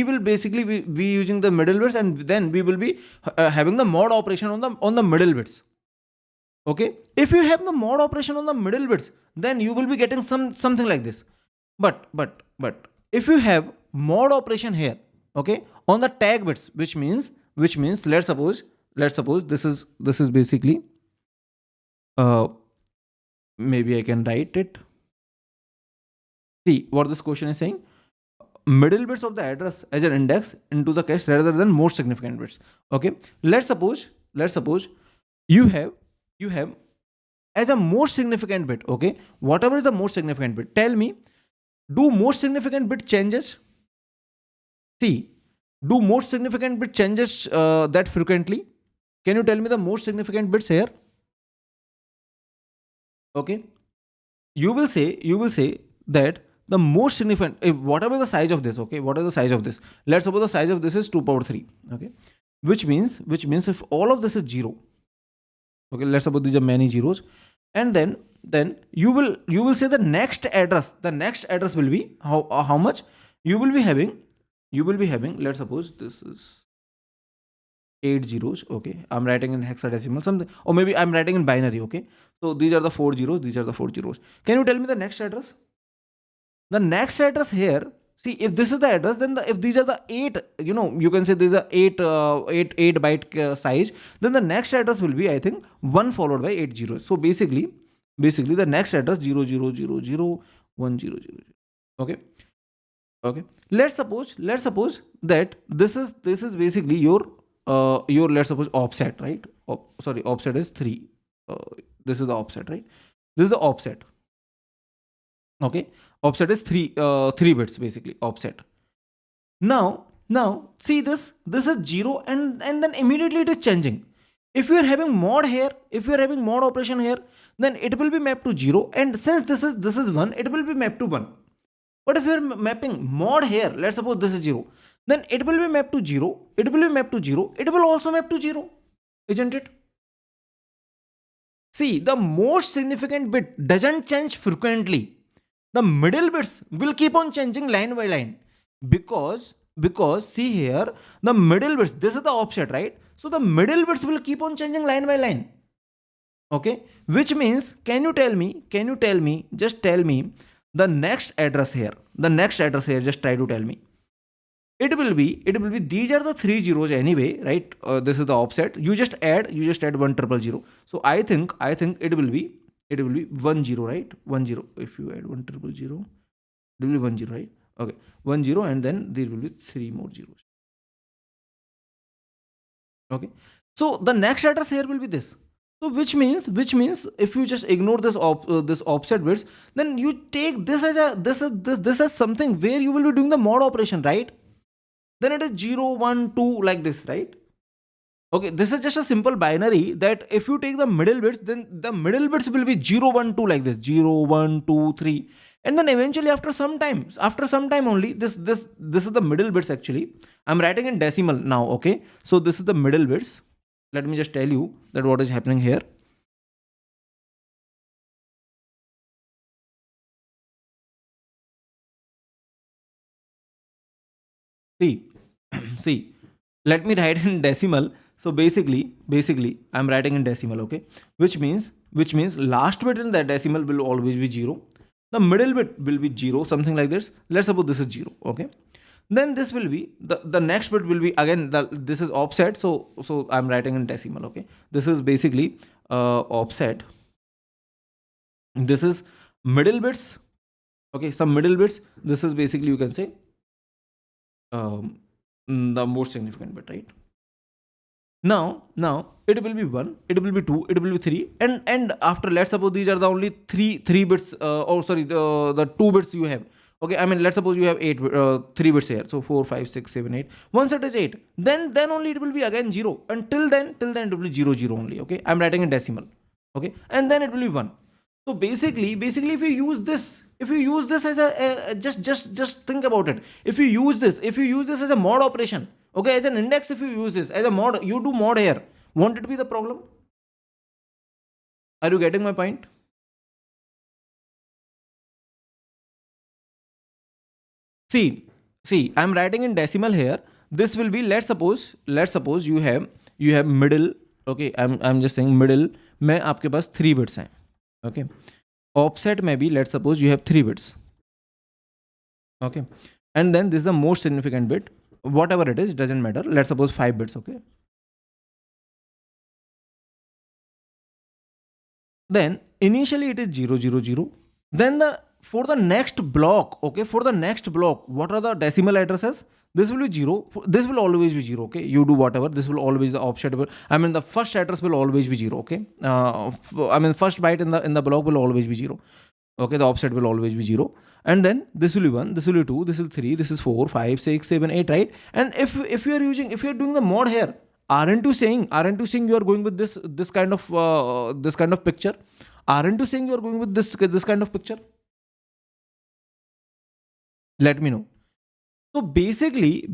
will basically be using the middle bits, and then we will be having the mod operation on the middle bits. Okay, if you have the mod operation on the middle bits, then you will be getting something like this. But if you have mod operation here, okay, on the tag bits, which means let's suppose this is basically maybe I can write it. See what this question is saying: middle bits of the address as an index into the cache rather than most significant bits. Okay, let's suppose you have as a most significant bit. Okay, whatever is the most significant bit, tell me, do most significant bit changes? See, do most significant bit changes that frequently? Can you tell me the most significant bits here? Okay, you will say that the most significant, if whatever the size of this, okay, what is the size of this? Let's suppose the size of this is 2 power 3. Okay, which means if all of this is 0, okay, let's suppose these are many zeros, and then you will say the next address will be how much you will be having. Let's suppose this is 8 zeros. Okay, I'm writing in hexadecimal something, or maybe I'm writing in binary. Okay, so these are the 4 zeros, these are the 4 zeros. Can you tell me the next address? The next address here, see, if this is the address, then if these are the 8, you can say these are 8 byte size, then the next address will be, I think, 1 followed by 8 zeros. So basically the next address 0 0 0 0 1 0 0 0. Okay, let's suppose that this is basically your let's suppose offset, right? Sorry, offset is 3. This is the offset, right? This is the offset. Okay, offset is 3 bits basically, offset. Now see, this is 0, and then immediately it is changing. If you are having mod here, if you are having mod operation here, then it will be mapped to 0, and since this is 1, it will be mapped to 1. But if you are mapping mod here, let's suppose this is 0, then it will be mapped to 0, it will be mapped to 0, it will also map to 0, isn't it? See, the most significant bit doesn't change frequently. The middle bits will keep on changing line by line, because see here, the middle bits, this is the offset, right? So the middle bits will keep on changing line by line. Okay, which means, can you tell me, just tell me the next address here, just try to tell me. It will be these are the 3 zeros anyway, right? This is the offset. You just add 1 triple 0. So I think it will be 1 0, right? 1 0. If you add 1 triple 0, it will be 1 0, right? Okay, 1 0, and then there will be 3 more zeros. Okay, so the next address here will be this. So which means if you just ignore this offset bits, then you take this as this as something where you will be doing the mod operation, right? Then it is 0 1 2 like this, right? Okay, this is just a simple binary, that if you take the middle bits, then the middle bits will be 0 1 2 like this, 0 1 2 3, and then eventually after some time only, this is the middle bits. Actually, I'm writing in decimal now. Okay, so this is the middle bits. Let me just tell you that what is happening here. See, let me write in decimal. So basically I'm writing in decimal. Okay, which means last bit in that decimal will always be 0. The middle bit will be 0, something like this. Let's suppose this is 0. Okay, then this will be the next bit will be again this is offset. So I'm writing in decimal. Okay, this is basically offset. This is middle bits. Okay, some middle bits. This is basically, you can say, the most significant bit, right? Now it will be 1, it will be 2, it will be 3, and after, let's suppose these are the only three bits, or sorry, the 2 bits you have. Okay, I mean, let's suppose you have 3 bits here, so 4 5 6 7 8. Once it is 8, then only it will be again 0, until then it will be 0 0 only. Okay, I'm writing in decimal. Okay, and then it will be 1. So basically if you use this as a just think about it. If you use this as a mod operation, okay, as an index, if you use this as a mod, you do mod here, won't it be the problem? Are you getting my point? See, I'm writing in decimal here. This will be, let's suppose you have middle. Okay, I'm just saying middle में आपके पास 3 bits हैं. Okay, offset में भी let's suppose you have 3 bits. Okay, and then this is the most significant bit. Whatever it is, doesn't matter. Let's suppose 5 bits. Okay, then initially it is 0 0 0. Then for the next block, okay, for the next block, what are the decimal addresses? This will be 0. This will always be 0. Okay, you do whatever, this will always, the offset will, I mean the first address will always be 0. Okay, I mean first byte in the block will always be 0. Okay, the offset will always be 0. And then this will be 1, this will be 2, this is 3, this is 4, 5, 6, 7, 8, right? And if you are doing the mod here, aren't you saying you are going with this kind of picture? Aren't you saying you are going with this kind of picture? Let me know. So basically,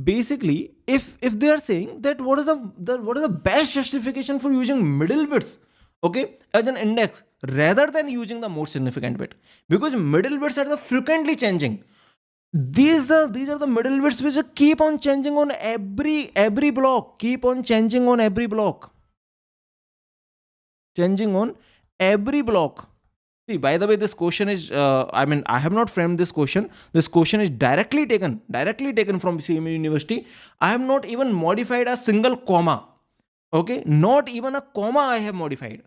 if they are saying that what is the best justification for using middle bits, okay, as an index rather than using the most significant bit, because middle bits are the frequently changing. These are the middle bits which keep on changing on every block, keep on changing on every block, changing on every block. See, by the way, this question is, I have not framed this question. This question is directly taken from CMU University. I have not even modified a single comma. Okay, not even a comma I have modified.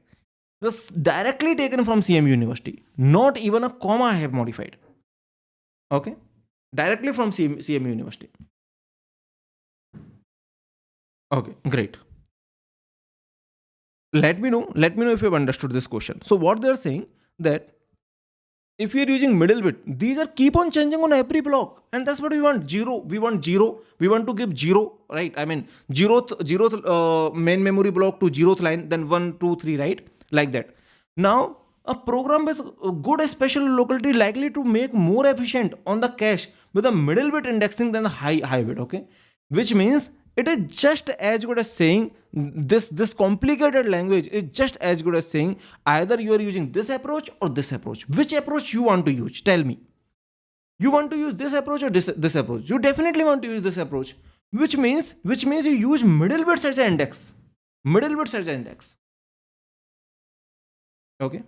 This directly taken from CMU University. Not even a comma I have modified. Okay, directly from CMU University. Okay, great. Let me know if you have understood this question. So what they are saying, that if you are using middle bit, these are keep on changing on every block, and that's what we want. We want to give 0, right? I mean zeroth main memory block to 0th line, then 1 2 3, right? Like that. Now a program with good special locality likely to make more efficient on the cache with a middle bit indexing than the high bit. Okay, which means it is just as good as saying this complicated language is just as good as saying either you are using this approach or this approach. Which approach you want to use? Tell me. You want to use this approach or this approach? You definitely want to use this approach, which means you use middle bits as an index. Middle bits as an index. Okay.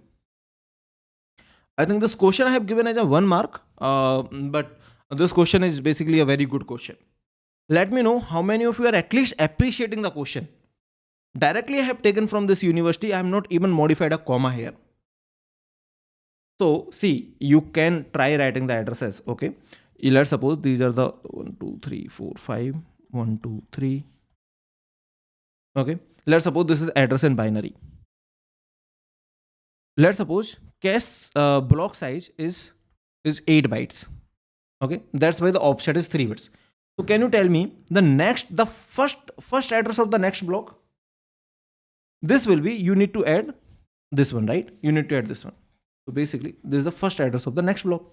I think this question I have given as a 1 mark, but this question is basically a very good question. Let me know how many of you are at least appreciating the question. Directly I have taken from this university. I have not even modified a comma here. So see, you can try writing the addresses. Okay, let's suppose these are the 1 2 3 4 5 1 2 3. Okay, let's suppose this is address in binary. Let's suppose cache block size is 8 bytes. Okay, that's why the offset is 3 bits. So can you tell me the first address of the next block? This will be, you need to add this one, right? You need to add this one. So basically this is the first address of the next block.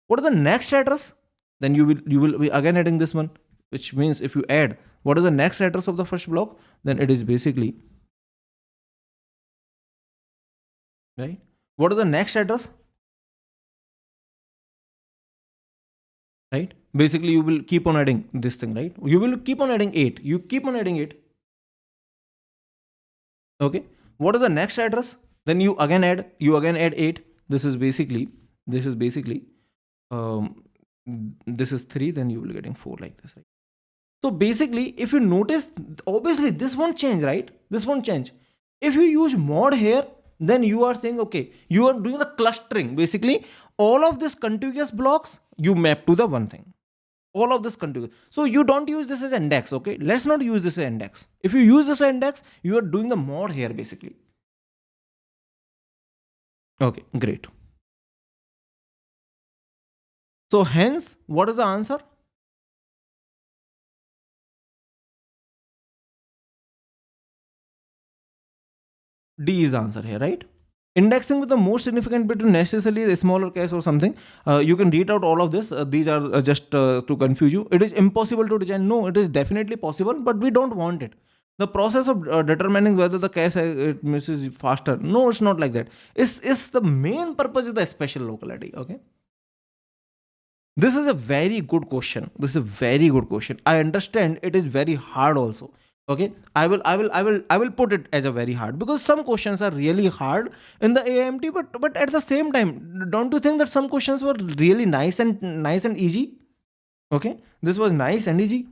What is the next address? Then you will be again adding this one, which means if you add what is the next address of the first block, then it is basically, right? What is the next address? Right? Basically you will keep on adding this thing, right? You will keep on adding 8. You keep on adding 8. Okay. What is the next address? Then you again add 8. This is basically this is 3, then you will be getting 4 like this, right? So basically, if you notice, obviously this won't change, right? This won't change. If you use mod here, then you are saying, okay, you are doing the clustering. Basically, all of these contiguous blocks you map to the one thing. All of this contiguous. So you don't use this as index. Okay, let's not use this as index. If you use this as index, you are doing the mod here basically. Okay, great. So hence, what is the answer? D is the answer here, right? Indexing with the most significant bit necessarily a smaller cache or something. You can read out all of this. These are just to confuse you. It is impossible to design. No, it is definitely possible, but we don't want it. The process of determining whether the cache it misses faster. No, it's not like that. It's the main purpose is the special locality. Okay. This is a very good question. This is a very good question. I understand it is very hard also. Okay, I will put it as a very hard, because some questions are really hard in the AIMT, but at the same time, don't you think that some questions were really nice and easy? Okay, this was nice and easy.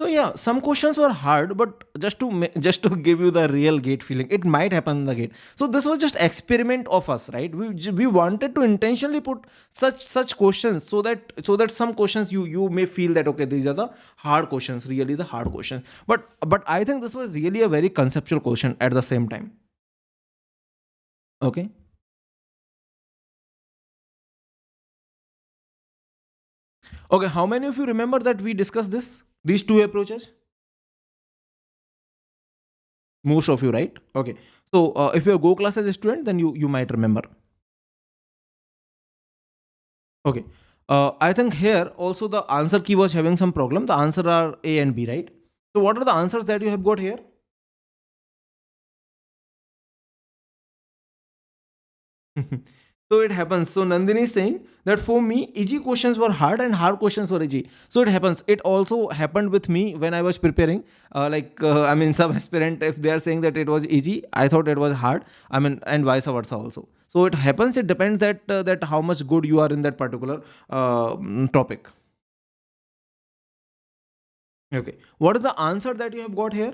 So yeah, some questions were hard, but just to give you the real gate feeling, it might happen in the gate. So this was just experiment of us, right? We wanted to intentionally put such questions, so that some questions you may feel that okay, these are the hard questions, really the hard questions. But I think this was really a very conceptual question at the same time. Okay. Okay. How many of you remember that we discussed these two approaches? Most of you, right? Okay. So if you're go classes student, then you might remember. Okay. I think here also the answer key was having some problem. The answer are A and B, right? So what are the answers that you have got here? So it happens. So Nandini is saying that for me, easy questions were hard and hard questions were easy. So it happens. It also happened with me when I was preparing. I mean, some aspirant, if they are saying that it was easy, I thought it was hard. I mean, and vice versa also. So it happens. It depends that how much good you are in that particular topic. Okay. What is the answer that you have got here?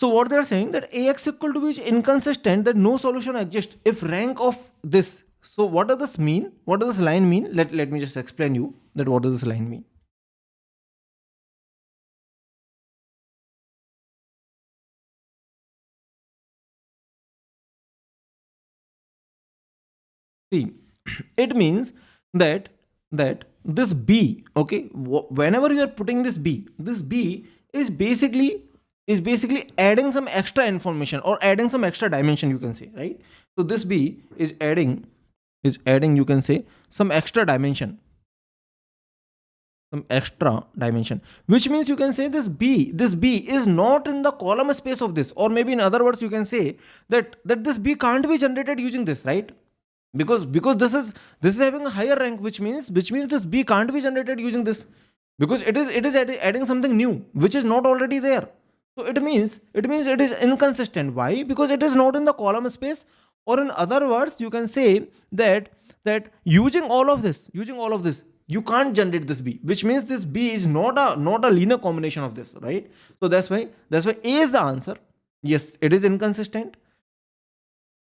So what they are saying, that Ax equal to b is inconsistent, that no solution exists if rank of this. So what does this mean? What does this line mean? Let me just explain you that what does this line mean. See, it means that this b, okay, whenever you are putting this b is basically adding some extra information or adding some extra dimension, you can say, right? So this b is adding, you can say, some extra dimension, which means you can say this b is not in the column space of this, or maybe in other words you can say that this b can't be generated using this, right? Because this is having a higher rank, which means this b can't be generated using this, because it is adding something new which is not already there. So it means it is inconsistent. Why? Because it is not in the column space, or in other words you can say that using all of this you can't generate this b, which means this b is not a linear combination of this, right? So that's why A is the answer. Yes, it is inconsistent.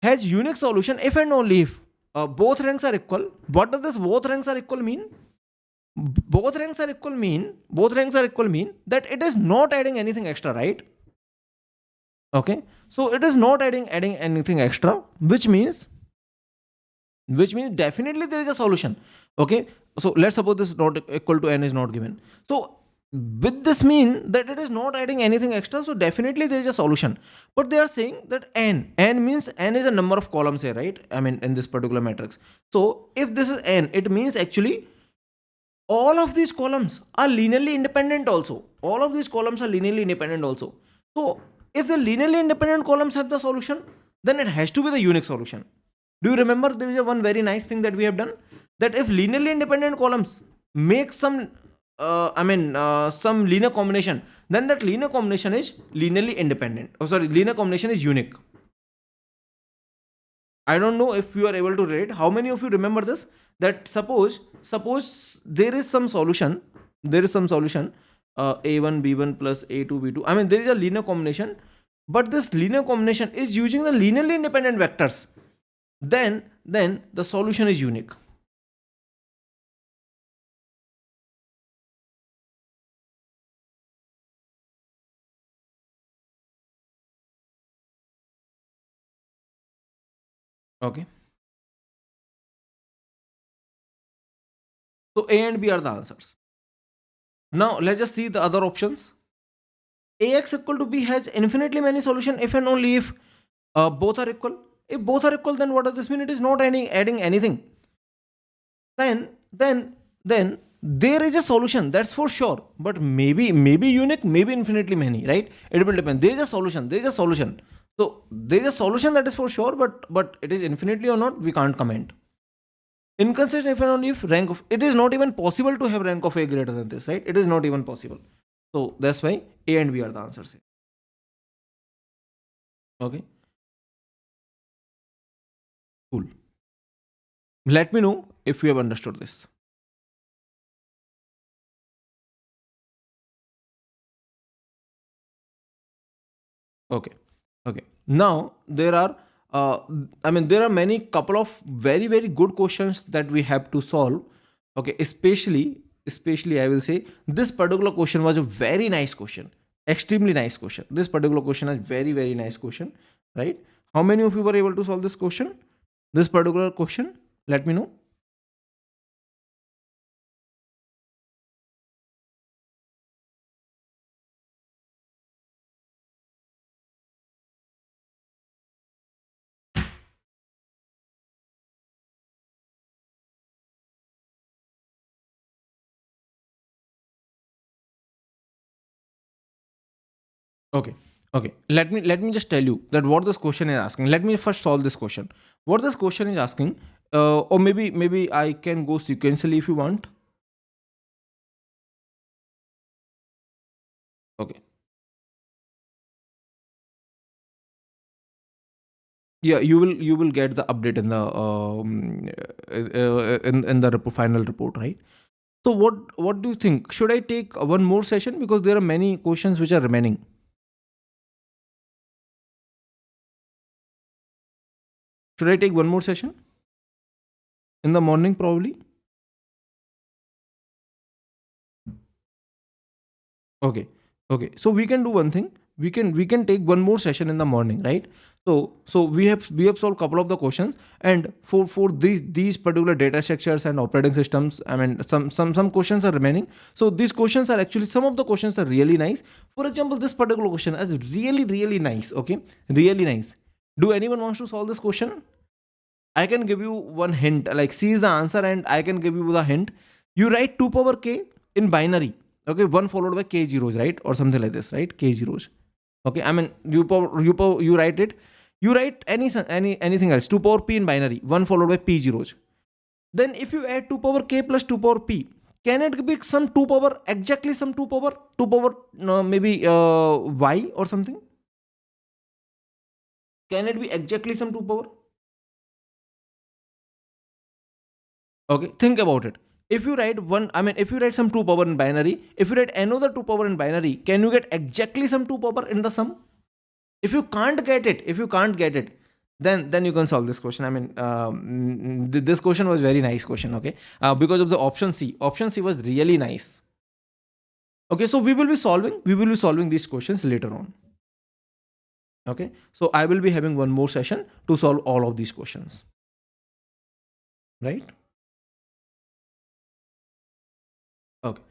Has unique solution if and only if both ranks are equal. What does this both ranks are equal mean? Both ranks are equal mean that it is not adding anything extra, right? Okay, so it is not adding anything extra, which means definitely there is a solution. Okay, so let's suppose this not equal to n is not given. So with this mean that it is not adding anything extra, so definitely there is a solution. But they are saying that n means n is a number of columns here, right? I mean, in this particular matrix. So if this is n, it means actually all of these columns are linearly independent also. So if the linearly independent columns have the solution, then it has to be the unique solution. Do you remember there is a one very nice thing that we have done, that if linearly independent columns make some some linear combination, then that linear combination is linearly independent. Linear combination is unique. I don't know if you are able to relate. How many of you remember this? That suppose there is some solution, a1 b1 plus a2 b2. I mean, there is a linear combination, but this linear combination is using the linearly independent vectors. Then the solution is unique. Okay. So A and B are the answers. Now let's just see the other options. Ax equal to b has infinitely many solutions if and only if both are equal. If both are equal, then what does this mean? It is not adding anything. Then there is a solution, that's for sure. But maybe unique, maybe infinitely many, right? It will depend. There is a solution. So there is a solution that is for sure, but it is infinitely or not, we can't comment. Inconsistent if and only if rank of, it is not even possible to have rank of A greater than this, right? It is not even possible. So that's why A and B are the answers here. Okay. Cool. Let me know if you have understood this. Okay. Okay. Now there are, there are many couple of very very good questions that we have to solve. Okay, especially I will say this particular question was a very nice question, extremely nice question. This particular question is very very nice question, right? How many of you were able to solve this question? This particular question, let me know. Okay. Okay. Let me just tell you that what this question is asking. Let me first solve this question. What this question is asking, or maybe I can go sequentially if you want. Okay. Yeah, you will get the update in the in the final report, right? So what do you think? Should I take one more session because there are many questions which are remaining? Should I take one more session in the morning probably? Okay. Okay. So we can do one thing. We can take one more session in the morning, right? So we have solved couple of the questions, and for these particular data structures and operating systems, I mean some questions are remaining. So these questions are actually, some of the questions are really nice. For example, this particular question is really really nice. Okay, really nice. Do anyone wants to solve this question? I can give you one hint. Like, C is the answer, and I can give you the hint. You write 2 power k in binary. Okay, 1 followed by k zeros, right? Or something like this, right? K zeros. Okay, I mean you write it. You write anything else. 2 power p in binary. 1 followed by p zeros. Then if you add 2 power k plus 2 power p, can it be some 2 power, exactly some 2 power maybe y or something? Can it be exactly some 2 power? Okay, think about it. If you write one, I mean, if you write some 2 power in binary, if you write another 2 power in binary, can you get exactly some 2 power in the sum? If you can't get it, then you can solve this question. I mean, this question was very nice question. Okay, because of the option C. Option C was really nice. Okay, so we will be solving these questions later on. Okay, so I will be having one more session to solve all of these questions. Right? Okay.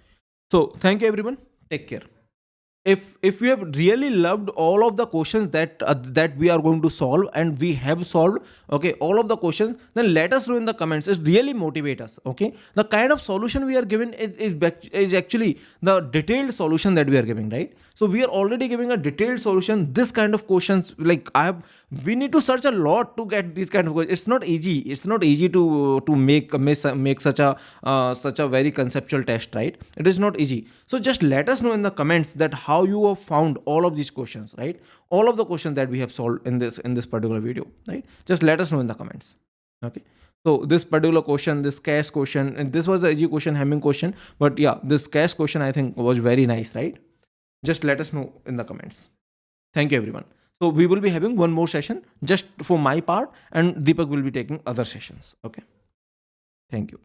So thank you everyone. Take care. If we have really loved all of the questions that we are going to solve, and we have solved, okay, all of the questions, then let us know in the comments. It really motivate us. Okay, the kind of solution we are given is actually the detailed solution that we are giving, right? So we are already giving a detailed solution. This kind of questions, like, we need to search a lot to get these kind of questions. It's not easy to make such a very conceptual test, right? It is not easy. So just let us know in the comments that how you have found all of these questions, right? All of the questions that we have solved in this particular video, right? Just let us know in the comments. Okay, so this particular question, this cache question, and this was the easy question, Hamming question, but yeah, this cache question I think was very nice, right? Just let us know in the comments. Thank you everyone. So we will be having one more session just for my part, and Deepak will be taking other sessions. Okay, thank you.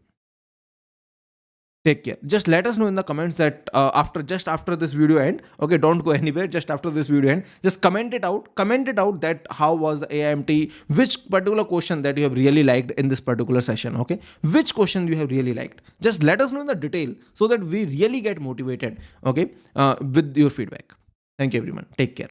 Take care. Just let us know in the comments that after this video end. Okay, don't go anywhere. Just after this video end, just comment it out. Comment it out that how was the AIMT, which particular question that you have really liked in this particular session. Okay, which question you have really liked. Just let us know in the detail so that we really get motivated. Okay, with your feedback. Thank you everyone. Take care.